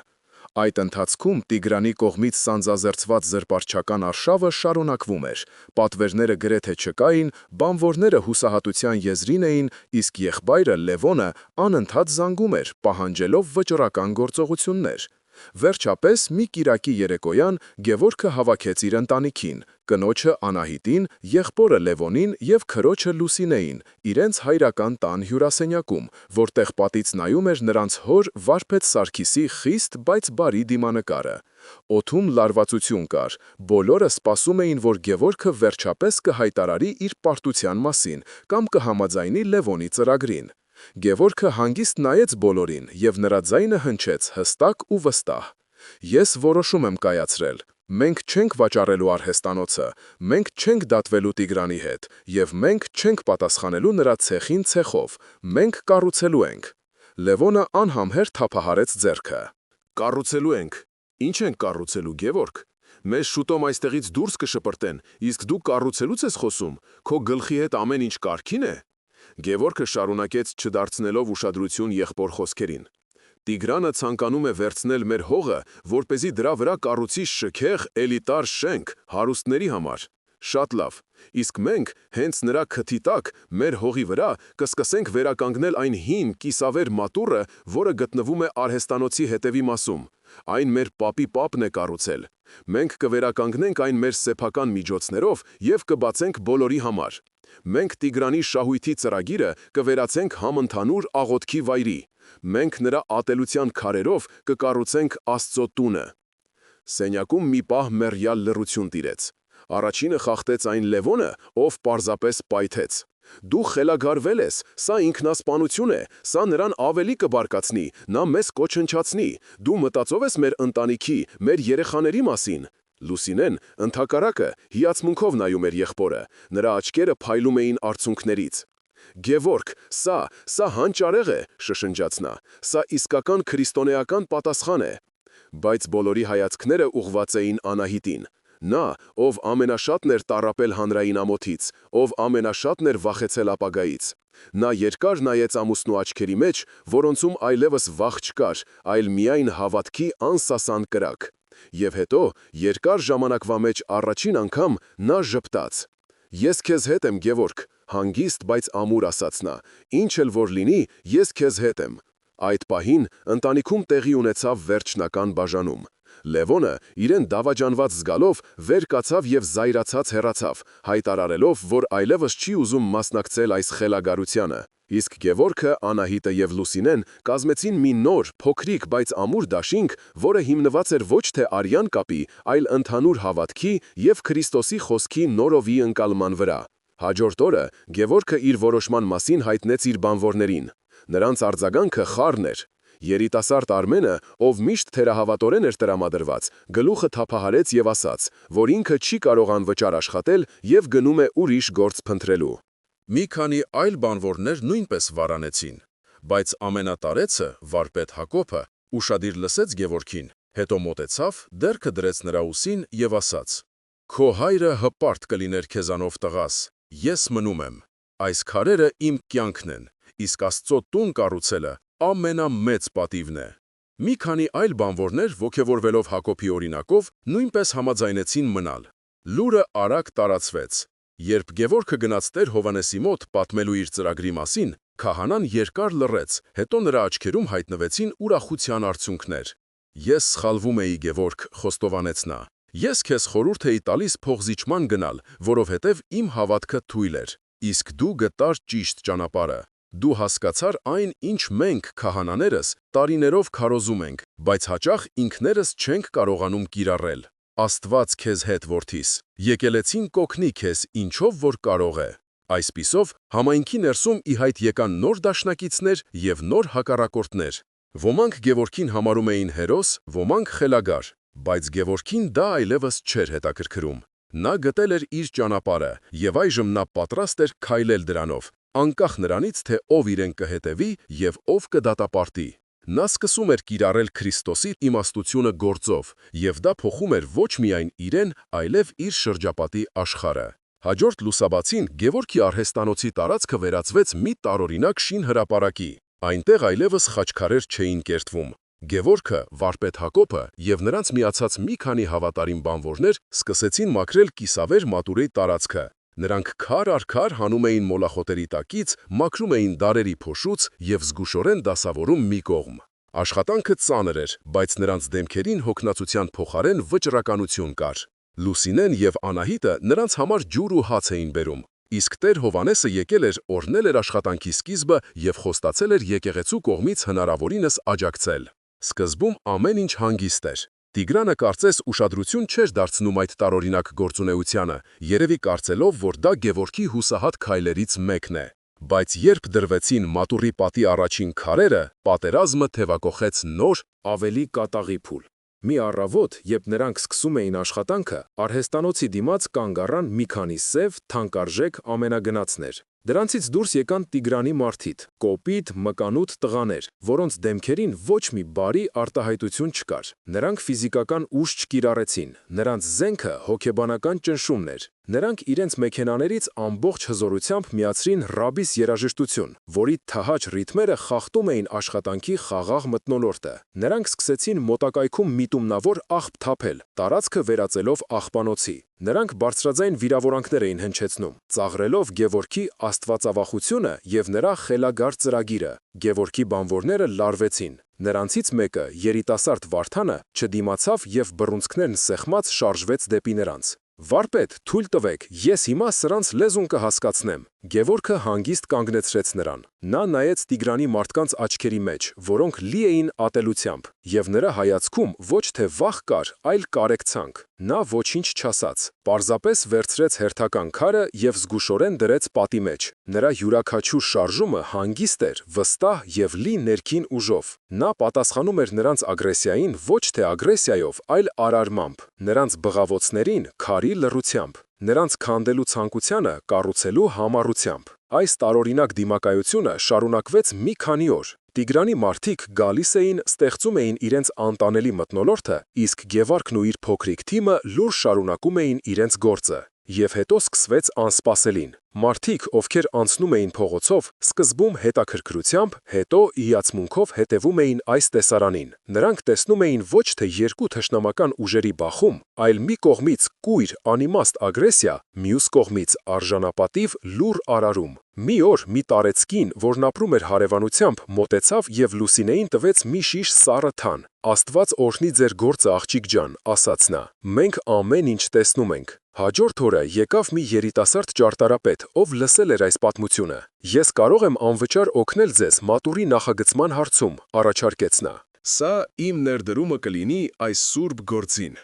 Այդ ընթացքում Տիգրանի կողմից սանձազերծված զրպարչական արշավը շարունակվում էր, պատվերները գրեթե չկային, բանվորները հուսահատության եզրին էին, իսկ եղբայրը Լևոնը անընդհատ զանգում էր, պահանջելով վճռական գործողություններ։ Վերջապես, մի կիրակի երեկոյան Գևորգը հավաքեց իր ընտանիքին, կնոջը Անահիտին, եղբորը Լևոնին և քրոջը Լուսինեին, իրենց հայրական տան հյուրասենյակում, որտեղ պատից նայում էր նրանց հոր Վարպետ Սարգիսի խիստ, բայց բարի դիմանկարը։ Օդում լարվածություն կար, բոլորը սպասում էին, որ Գևորգը վերջապես կհայտարարի իր պարտության մասին կամ կհամաձայնի Լևոնի ծրագրին։ Գևորգը հանգիստ նայեց բոլորին, և նրա ձայնը հնչեց հստակ ու վստահ. «Ես որոշում եմ կայացրել։ Մենք չենք վաճառելու արհեստանոցը, մենք չենք դատվելու Տիգրանի հետ, և մենք չենք պատասխանելու նրա ցեխին ցեխով, մենք կառուցելու ենք»։ Լևոնը անհամբեր թափահարեց ձեռքը։ «Կառուցելու ենք։ Ինչ ենք կառուցելու, Գևորգ։ Մեզ շուտով այստեղից դուրս կշպրտեն, իսկ դու կառուցելուց ես խոսում, քո գլխի հետ ամեն ինչ կարգին է»։ Գևորգը շարունակեց չդարձնելով ուշադրություն եղբոր խոսքերին։ «Տիգրանը ցանկանում է վերցնել մեր հողը, որպեսզի դրա վրա կառուցի շքեղ, էլիտար շենք հարուստների համար։ Շատ լավ, իսկ մենք հենց նրա քթի տակ, մեր հողի վրա, կսկսենք վերականգնել այն հին, կիսավեր մատուռը, որը գտնվում է արհեստանոցի հետևի մասում։ Այն մեր պապի պապն է կառուցել։ Մենք կվերականգնենք այն մեր սեփական միջոցներով և կբացենք բոլորի համար։ Մենք Տիգրանի շահույթի ծրագիրը կվերածենք համընդհանուր աղոթքի վայրի։ Մենք նրա ատելության քարերով կկառուցենք Աստծո տունը»։ Սենյակում մի պահ մեռյալ լռություն տիրեց։ Առաջինը խախտեց այն Լևոնը, ով պարզապես պայթեց. «Դու խելագարվել ես, սա ինքնասպանություն է, սա նրան ավելի կբարկացնի, նա մեզ կոչնչացնի, դու մտածով ես մեր ընտանիքի, մեր երեխաների մասին»։ Լուսինեն, ընդհակառակը, հիացմունքով նայում էր եղբորը, նրա աչքերը փայլում էին արցունքներից։ «Գևորգ, սա հանճարեղ է», շշնջաց նա, «սա իսկական քրիստոնեական պատասխան է»։ Բայց բոլորի հայացքները ուղղված էին Անահիտին։ Նա, ով ամենաշատն էր տառապել հանրային ամոթից, ով ամենաշատն էր վախեցել ապագայից։ Նա երկար նայեց ամուսնու աչքերի մեջ, որոնցում այլևս վախ չկար, այլ միայն հավատքի անսասան կրակ։ Եվ հետո, երկար ժամանակվա մեջ առաջին անգամ նա ժպտաց. «Ես քեզ հետ եմ, Գևորգ», հանգիստ, բայց ամուր ասաց նա, «ինչ էլ որ լինի, ես քեզ հետ եմ»։ Այդ պահին ընտանիքում տեղի ունեցավ վերջնական բաժանում։ Լևոնը, իրեն դավաճանված զգալով, վեր կացավ և զայրացած հեռացավ, հայտարարելով, որ այլևս չի ուզում մասնակցել այս խելագարությանը։ Իսկ Գևորգը, Անահիտը և Լուսինեն կազմեցին մի նոր, փոքրիկ, բայց ամուր դաշինք, որը հիմնված էր ոչ թե արյան կապի, այլ ընդհանուր հավատքի և Քրիստոսի խոսքի նորովի ընկալման վրա։ Հաջորդ օրը Գևորգը իր որոշման մասին հայտնեց իր բանվորներին։ Նրանց արձագանքը խառն էր։ Երիտասարդ Արմենը, ով միշտ թերահավատորեն էր տրամադրված, գլուխը թափահարեց և ասաց, որ ինքը չի կարող անվճար աշխատել և գնում է ուրիշ գործ փնտրելու։ Մի քանի այլ բանվորներ նույնպես վարանեցին, բայց ամենատարեցը, Վարպետ Հակոբը, ուշադիր լսեց Գևորգին, հետո մոտեցավ, ձեռքը դրեց նրա ուսին և ասաց. «Քո հայրը հպարտ կլիներ քեզանով, տղաս, ես մնում եմ։ Այս քարերը իմ կյանքն են, իսկ Աստծո տուն կառուցելը ամենամեծ պատիվն է»։ Մի քանի այլ բանվորներ, ոգևորվելով Հակոբի օրինակով, նույնպես համաձայնեցին մնալ։ Լուրը արագ տարածվեց։ Երբ Գևորգը գնաց Տեր Հովհաննեսի մոտ պատմելու իր ծրագրի մասին, քահանան երկար լռեց, հետո նրա աչքերում հայտնվեցին ուրախության արցունքներ։ «Ես սխալվում էի, Գևորգ», խոստովանեց նա։ «Ես քեզ խորհուրդ էի տալիս փողզիջման գնալ, որովհետև իմ հավատքը թույլ էր։ Իսկ դու գտար ճիշտ ճանապարհը։ Դու հասկացար այն, ինչ մենք, քահանաներս, տարիներով քարոզում ենք, բայց հաճախ ինքներս չենք կարողանում կիրառել։ Աստված քեզ հետ, որդիս, եկեղեցին կօգնի քեզ, ինչով որ կարող է»։ Այսպիսով, համայնքի ներսում ի հայտ եկան նոր դաշնակիցներ և նոր հակառակորդներ։ Ոմանք Գևորգին համարում էին հերոս, ոմանք խելագար, բայց Գևորգին դա այլևս չէր հետաքրքրում։ Նա գտել էր իր ճանապարհը, և այժմ նա պատրաստ էր քայլել դրանով, անկախ նրանից, թե ով իրեն կհետևի և ով կդատապարտի։ Նա սկսում էր կիրառել Քրիստոսի իմաստությունը գործով, և դա փոխում էր ոչ միայն իրեն, այլև իր շրջապատի աշխարհը։ Հաջորդ լուսաբացին Գևորգի արհեստանոցի տարածքը վերածվեց մի տարօրինակ շինհրապարակի։ Այնտեղ այլևս խաչքարեր չէին կերտվում։ Գևորգը, վարպետ Հակոբը և նրանց միացած մի քանի հավատարիմ բանվորներ սկսեցին մաքրել կիսավեր մատուրի տարածքը։ Նրանք քար առ քար հանում էին մոլախոտերի տակից, մաքրում էին դարերի փոշուց և զգուշորեն դասավորում մի կողմ։ Աշխատանքը ծանր էր, բայց նրանց դեմքերին հոգնածության փոխարեն վճռականություն կար։ Լուսինեն և Անահիտը նրանց համար ջուր ու հաց էին բերում, իսկ Տեր Հովհաննեսը եկել էր, օրհնել էր աշխատանքի սկիզբը և խոստացել էր եկեղեցու կողմից հնարավորինս աջակցել։ Սկզբում ամեն ինչ հանգիստ էր։ Տիգրանը կարծես ուշադրություն չէր դարձնում այդ տարօրինակ գործունեությանը, երևի կարծելով, որ դա Գևորգի հուսահատ քայլերից մեկն է։ Բայց երբ դրվեցին մատուռի պատի առաջին քարերը, պատերազմը թևակոխեց նոր, ավելի կատաղի փուլ։ Մի առավոտ, երբ նրանք սկսում էին աշխատանքը, արհեստանոցի դիմաց կանգ առան մի քանի սև, թանկարժեք ամենագնացներ։ Դրանցից դուրս եկան Տիգրանի մարդիկ, կոպիտ, մկանուտ տղաներ, որոնց դեմքերին ոչ մի բարի արտահայտություն չկար։ Նրանք ֆիզիկական ուժ չկիրառեցին, նրանց զենքը հոգեբանական ճնշումն էր։ Նրանք իրենց մեքենաներից ամբողջ հզորությամբ միացրին ռաբիս երաժշտություն, որի թահաճ ռիթմերը խախտում էին աշխատանքի խաղաղ մթնոլորտը։ Նրանք սկսեցին մոտակայքում միտումնավոր աղբ թափել, տարածքը վերածելով աղբանոցի։ Նրանք բարձրաձայն վիրավորանքներ էին հնչեցնում, ծաղրելով Գևորգի աստվածավախությունը և նրա խելագար ծրագիրը։ Գևորգի բանվորները լարվեցին։ Նրանցից մեկը, երիտասարդ Վարդանը, չդիմացավ և բռունցքներն սեղմած շարժվեց դեպի նրանց։ «Վարպետ, թույլ տվեք, ես հիմա սրանց լեզուն կհասկացնեմ»։ Գևորգը հանգիստ կանգնեցրեց նրան։ Նա նայեց Տիգրանի մարդկանց աչքերի մեջ, որոնք լի էին ատելությամբ, և նրա հայացքում ոչ թե վախ կար, այլ կարեկցանք։ Նա ոչինչ չասաց, պարզապես վերցրեց հերթական քարը և զգուշորեն դրեց պատի մեջ։ Նրա յուրաքանչյուր շարժումը հանգիստ էր, վստահ և լի ներքին ուժով։ Նա պատասխանում էր նրանց ագրեսիային ոչ թե ագրեսիայով, այլ արարմամբ, նրանց բղավոցներին քարի լռությամբ, նրանց քանդելու ցանկությանը կառուցելու համառությամբ։ Այս տարօրինակ դիմակայությունը շարունակվեց մի քանի օր։ Տիգրանի մարդիկ գալիս էին, ստեղծում էին իրենց անտանելի մթնոլորտը, իսկ Գևարգն ու իր փոքրիկ թիմը լուր շարունակում էին իրենց գործը։ Եվ հետո սկսվեց անսպասելին։ Մարդիկ, ովքեր անցնում էին փողոցով, սկզբում հետաքրքրությամբ, հետո հիացմունքով հետևում էին այս տեսարանին։ Նրանք տեսնում էին ոչ թե երկու թշնամական ուժերի բախում, այլ մի կողմից կույր, անիմաստ ագրեսիա, մյուս կողմից արժանապատիվ լուռ արարում։ Մի օր մի տարեց կին, որն ապրում էր հարևանությամբ, մոտեցավ և Լուսինեին տվեց մի շիշ սառը թան։ «Աստված օրհնի ձեր գործը, աղջիկ ջան», ասաց նա։ «Մենք ամեն ինչ տեսնում ենք»։ Հաջորդ օրը եկավ մի երիտասարդ ճարտարապետ, ով լսել էր այս պատմությունը։ «Ես կարող եմ անվճար օգնել ձեզ մատուռի նախագծման հարցում», առաջարկեց նա։ Սա իմ ներդրումը կլինի այս սուրբ գործին։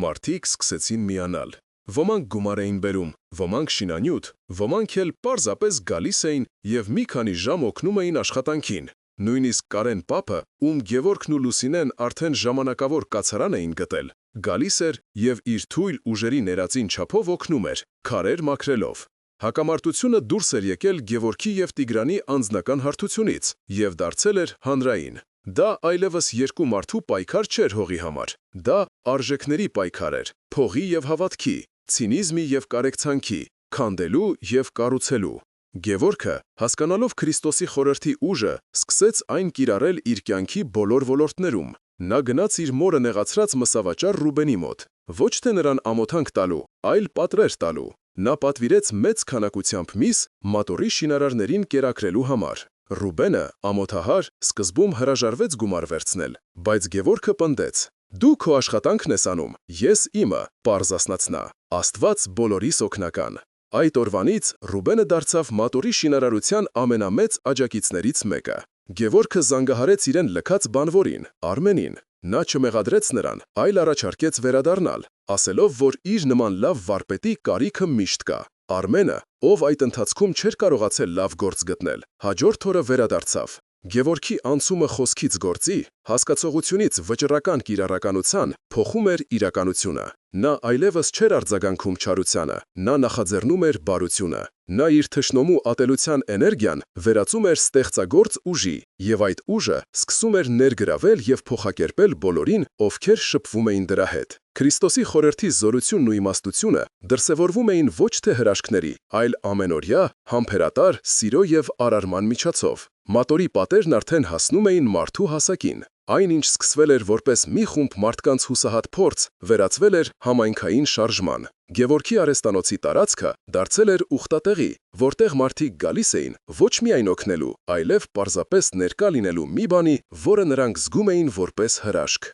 Մարդիկ սկսեցին միանալ։ Ոմանք գումար էին բերում, ոմանք շինանյութ, ոմանք էլ պարզապես գալիս էին և մի քանի ժամ օգնում էին աշխատանքին։ Նույնիսկ Կարեն պապը, ում Գևորգն ու Լուսինեն արդեն ժամանակավոր կացարան էին գտել, գալիս էր և իր թույլ ուժերի ներածին չափով օգնում էր, քարեր մաքրելով։ Հակամարտությունը դուրս էր եկել Գևորգի և Տիգրանի անձնական հարթությունից և դարձել էր հանրային։ Դա այլևս երկու մարդու պայքար չէր հողի համար։ Դա արժեքների պայքար էր, փողի և հավատքի, ցինիզմի և կարեկցանքի, քանդելու և կառուցելու։ Գևորգը, հասկանալով Քրիստոսի խորհրդի ուժը, սկսեց այն կիրառել իր կյանքի բոլոր ոլորտներում։ Նա գնաց իր մորը նեղացրած մսավաճառ Ռուբենի մոտ, ոչ թե նրան ամոթանք տալու, այլ պատրեր տալու։ Նա պատվիրեց մեծ քանակությամբ միս մատուռի շինարարներին կերակրելու համար։ Ռուբենը ամոթահար սկզբում հրաժարվեց գումար վերցնել, բայց Գևորգը պնդեց. «Դու քո աշխատանքն ես անում, ես իմը», պարզացնաց նա, Աստված բոլորիս օգնական։ Այդ օրվանից Ռուբենը դարձավ մատուռի շինարարության ամենամեծ աջակիցներից մեկը։ Գևորգը զանգահարեց իրեն լքած բանվորին, Արմենին։ Նա չմեղադրեց նրան, այլ առաջարկեց վերադառնալ, ասելով, որ իր նման լավ վարպետի կարիքը միշտ կա։ Արմենը, ով այդ ընթացքում չէր կարողացել լավ գործ գտնել, հաջորդ օրը վերադարձավ։ Գևորգի անցումը խոսքից գործի, հասկացողությունից վճռական կիրառականության փոխում էր իրականությունը։ Նա այլևս չէր արձագանքում չարությանը, նա նախաձեռնում էր բարությունը։ Նա իր թշնոմու ատելության էներգիան վերածում էր ստեղծագործ ուժի, եւ այդ ուժը սկսում էր ներգրավել եւ փոխակերպել բոլորին, ովքեր շփվում էին դրա հետ։ Քրիստոսի խորհրդի զորությունն ու իմաստությունը դրսևորվում էին ոչ թե հրաշքների, այլ ամենօրյա, համբերատար, սիրո եւ արարման միջոցով։ Մատորի պատերն արդեն հասնում էին մարդու հասակին։ Այն, ինչ սկսվել էր որպես մի խումբ մարդկանց հուսահատ փորձ, վերածվել էր համայնքային շարժման։ Գևորգի արհեստանոցի տարածքը դարձել էր ուխտատեղի, որտեղ մարդիկ գալիս էին ոչ միայն օգնելու, այլև պարզապես ներկա լինելու մի բանի, որը նրանք զգում էին որպես հրաշք։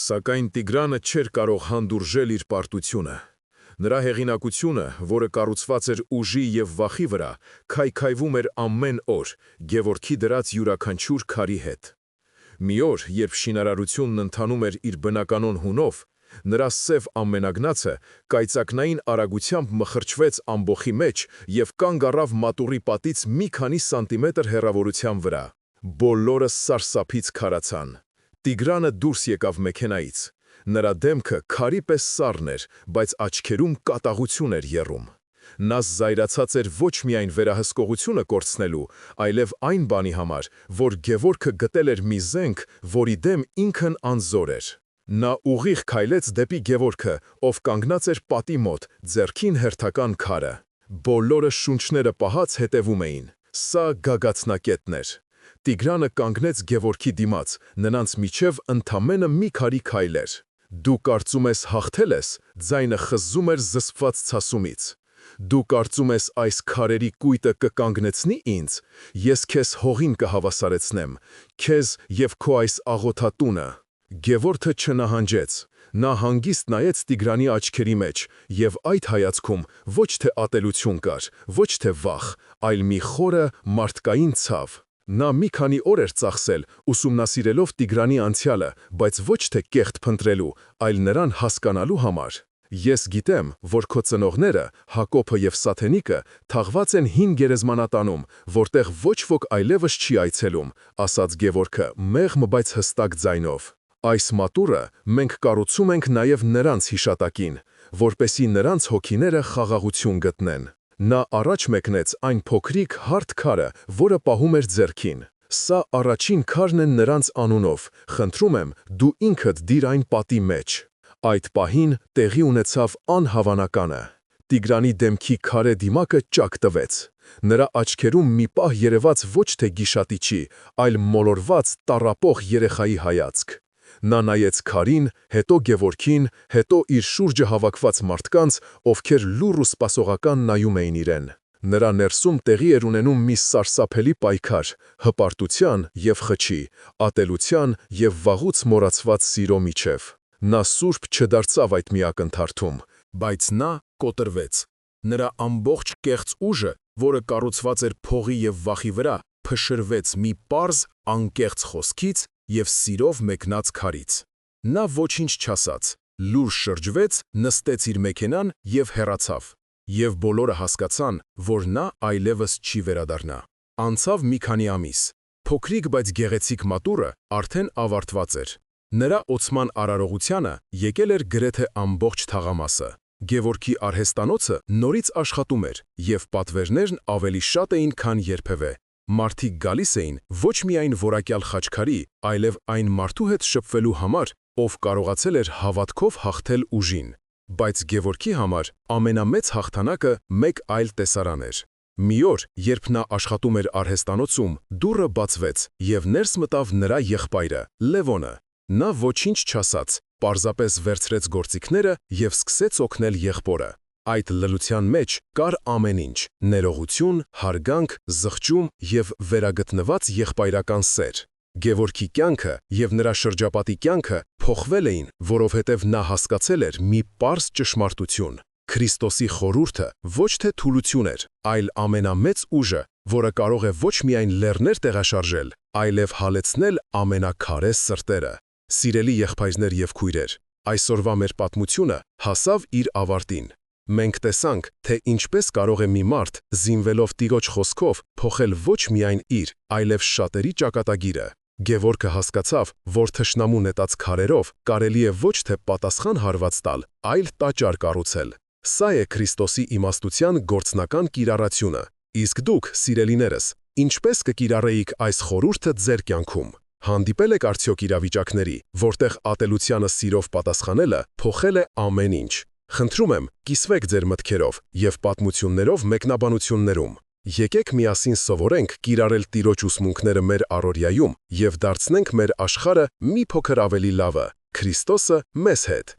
Սակայն Տիգրանը չէր կարող հանդուրժել իր պարտությունը։ Նրա հեղինակությունը, որը կառուցված էր ուժի եւ վախի վրա, քայքայվում էր ամեն օր Գևորգի դրած յուրաքանչյուր քարի հետ։ Մի օր, երբ շինարարությունն ընթանում էր իր բնականոն հունով, նրա սև ամենագնացը կայծակնային արագությամբ մխրճվեց ամբոխի մեջ եւ կանգ առավ մատուռի պատից մի քանի սանտիմետր հեռավորության վրա։ Բոլորը սարսափից քարացան։ Տիգրանը դուրս եկավ մեքենայից։ Նրա դեմքը քարի պես սառն էր, բայց աչքերում կատաղություն էր եռում։ Նա զայրացած էր ոչ միայն վերահսկողությունը կորցնելու, այլև այն բանի համար, որ Գևորգը գտել էր մի զենք, որի դեմ ինքն անզոր էր։ Նա ուղիղ քայլեց դեպի Գևորգը, ով կանգնած էր պատի մոտ, ձեռքին հերթական քարը։ Բոլորը շունչները պահած հետևում էին։ Սա գագաթնակետն էր։ Տիգրանը կանգնեց Գևորգի դիմաց, նրանց միջև ընդամենը մի քարի քայլ էր։ Դու կարծում ես հաղթել ես, ձայնը խզում էր զսպված ցասումից։ Դու կարծում ես այս քարերի կույտը կկանգնեցնի ինձ, ես քեզ հողին կհավասարեցնեմ, քեզ եւ քո այս աղոթատունը։ Գևորգը չնահանջեց։ Նա հանգիստ նայեց Տիգրանի աչքերի մեջ, եւ այդ հայացքում ոչ թե ատելություն կար, ոչ թե վախ, այլ մի խորը մարդկային ցավ։ Նա մի քանի օր էր ծախսել, ուսումնասիրելով Տիգրանի անցյալը, բայց ոչ թե կեղտ փնտրելու, այլ նրան հասկանալու համար։ Ես գիտեմ, որ քո ծնողները, Հակոբը եւ Սաթենիկը, թաղված են հին գերեզմանատանում, որտեղ ոչ ոք այլևս չի այցելում, ասաց Գևորգը մեղմ, բայց հստակ ձայնով։ Այս մատուռը մենք կառուցում ենք նաև նրանց հիշատակին, որպեսզի նրանց հոգիները խաղաղություն գտնեն։ Նա առաջ մեկնեց այն փոքրիկ հարթ քարը, որը պահում էր ձեռքին։ Սա առաջին քարն է նրանց անունով, խնդրում եմ, դու ինքդ դիր այն պատի մեջ։ Այդ պահին տեղի ունեցավ անհավանականը։ Տիգրանի դեմքի քարե դիմակը ճակ տվեց։ Նրա աչքերում մի պահ երևաց ոչ թե գիշատիչի, այլ մոլորված, տառապող երեխայի հայացք։ Նա նայեց քարին, հետո Գևորգին, հետո իր շուրջը հավաքված մարդկանց, ովքեր լուռ ու սպասողական նայում էին իրեն։ Նրա ներսում տեղի էր ունենում մի սարսափելի պայքար, հպարտության եւ խճի, ատելության եւ վաղուց մոռացված սիրո միջև։ Նա սուրբ չդարձավ այդ մի ակնթարթում, բայց նա կոտրվեց։ Նրա ամբողջ կեղծ ուժը, որը կառուցված էր փողի եւ վախի վրա, փշրվեց մի պարզ, անկեղծ խոսքից եւ սիրով մեկնած քարից։ Նա ոչինչ չասաց, լուր շրջվեց, նստեց իր մեքենան եւ հեռացավ։ Եվ բոլորը հասկացան, որ նա այլևս չի վերադառնա։ Անցավ մի քանի ամիս։ Փոքրիկ, բայց գեղեցիկ մատուռը արդեն ավարտված էր։ Նրա օծման արարողությանը եկել էր գրեթե ամբողջ թաղամասը։ Գևորգի արհեստանոցը նորից աշխատում էր, եւ պատվերներն ավելի շատ էին, քան երբևէ։ Մարդիկ գալիս էին ոչ միայն որակյալ խաչքարի, այլև այն մարդու հետ շփվելու համար, ով կարողացել էր հավատքով հաղթել ուժին։ Բայց Գևորգի համար ամենամեծ հաղթանակը մեկ այլ տեսարան էր։ Մի օր, երբ նա աշխատում էր արհեստանոցում, դուռը բացվեց, եւ ներս մտավ նրա եղբայրը, Լևոնը։ Նա ոչինչ չասաց, պարզապես վերցրեց գործիքները եւ սկսեց օգնել եղբորը։ Այդ լլության մեջ կար ամեն ինչ՝ ներողություն, հարգանք, զղջում և վերագտնված եղբայրական սեր։ Գևորգի կյանքը և նրա շրջապատի կյանքը փոխվել էին, որովհետև նա հասկացել էր մի պարզ ճշմարտություն. Քրիստոսի խորհուրդը ոչ թե թուլություն էր, այլ ամենամեծ ուժը, որը կարող է ոչ միայն լեռներ տեղաշարժել, այլև հալեցնել ամենաքարե սրտերը։ Սիրելի եղբայրներ և քույրեր, այսօրվա մեր պատմությունը հասավ իր ավարտին։ Մենք տեսանք, թե ինչպես կարող է մի մարդ, զինվելով Տիրոջ խոսքով, փոխել ոչ միայն իր, այլև շատերի ճակատագիրը։ Գևորգը հասկացավ, որ թշնամու նետած քարերով կարելի է ոչ թե պատասխան հարված տալ, այլ տաճար կառուցել։ Սա է Քրիստոսի իմաստության գործնական կիրառությունը։ Իսկ դուք, սիրելիներս, ինչպես կկիրառեիք այս խորհուրդը ձեր կյանքում։ Հանդիպել եք արդյոք իրավիճակների, որտեղ ատելությանը սիրով պատասխանելը փոխել է ամեն ինչ։ Խնդրում եմ, կիսվեք ձեր մտքերով և պատմություններով մեկնաբանություններում։ Եկեք միասին սովորենք կիրառել Տիրոջ ուսմունքները մեր առօրյայում և դարձնենք մեր աշխարհը մի փոքր ավելի լավը։ Քրիստոսը մեզ հետ։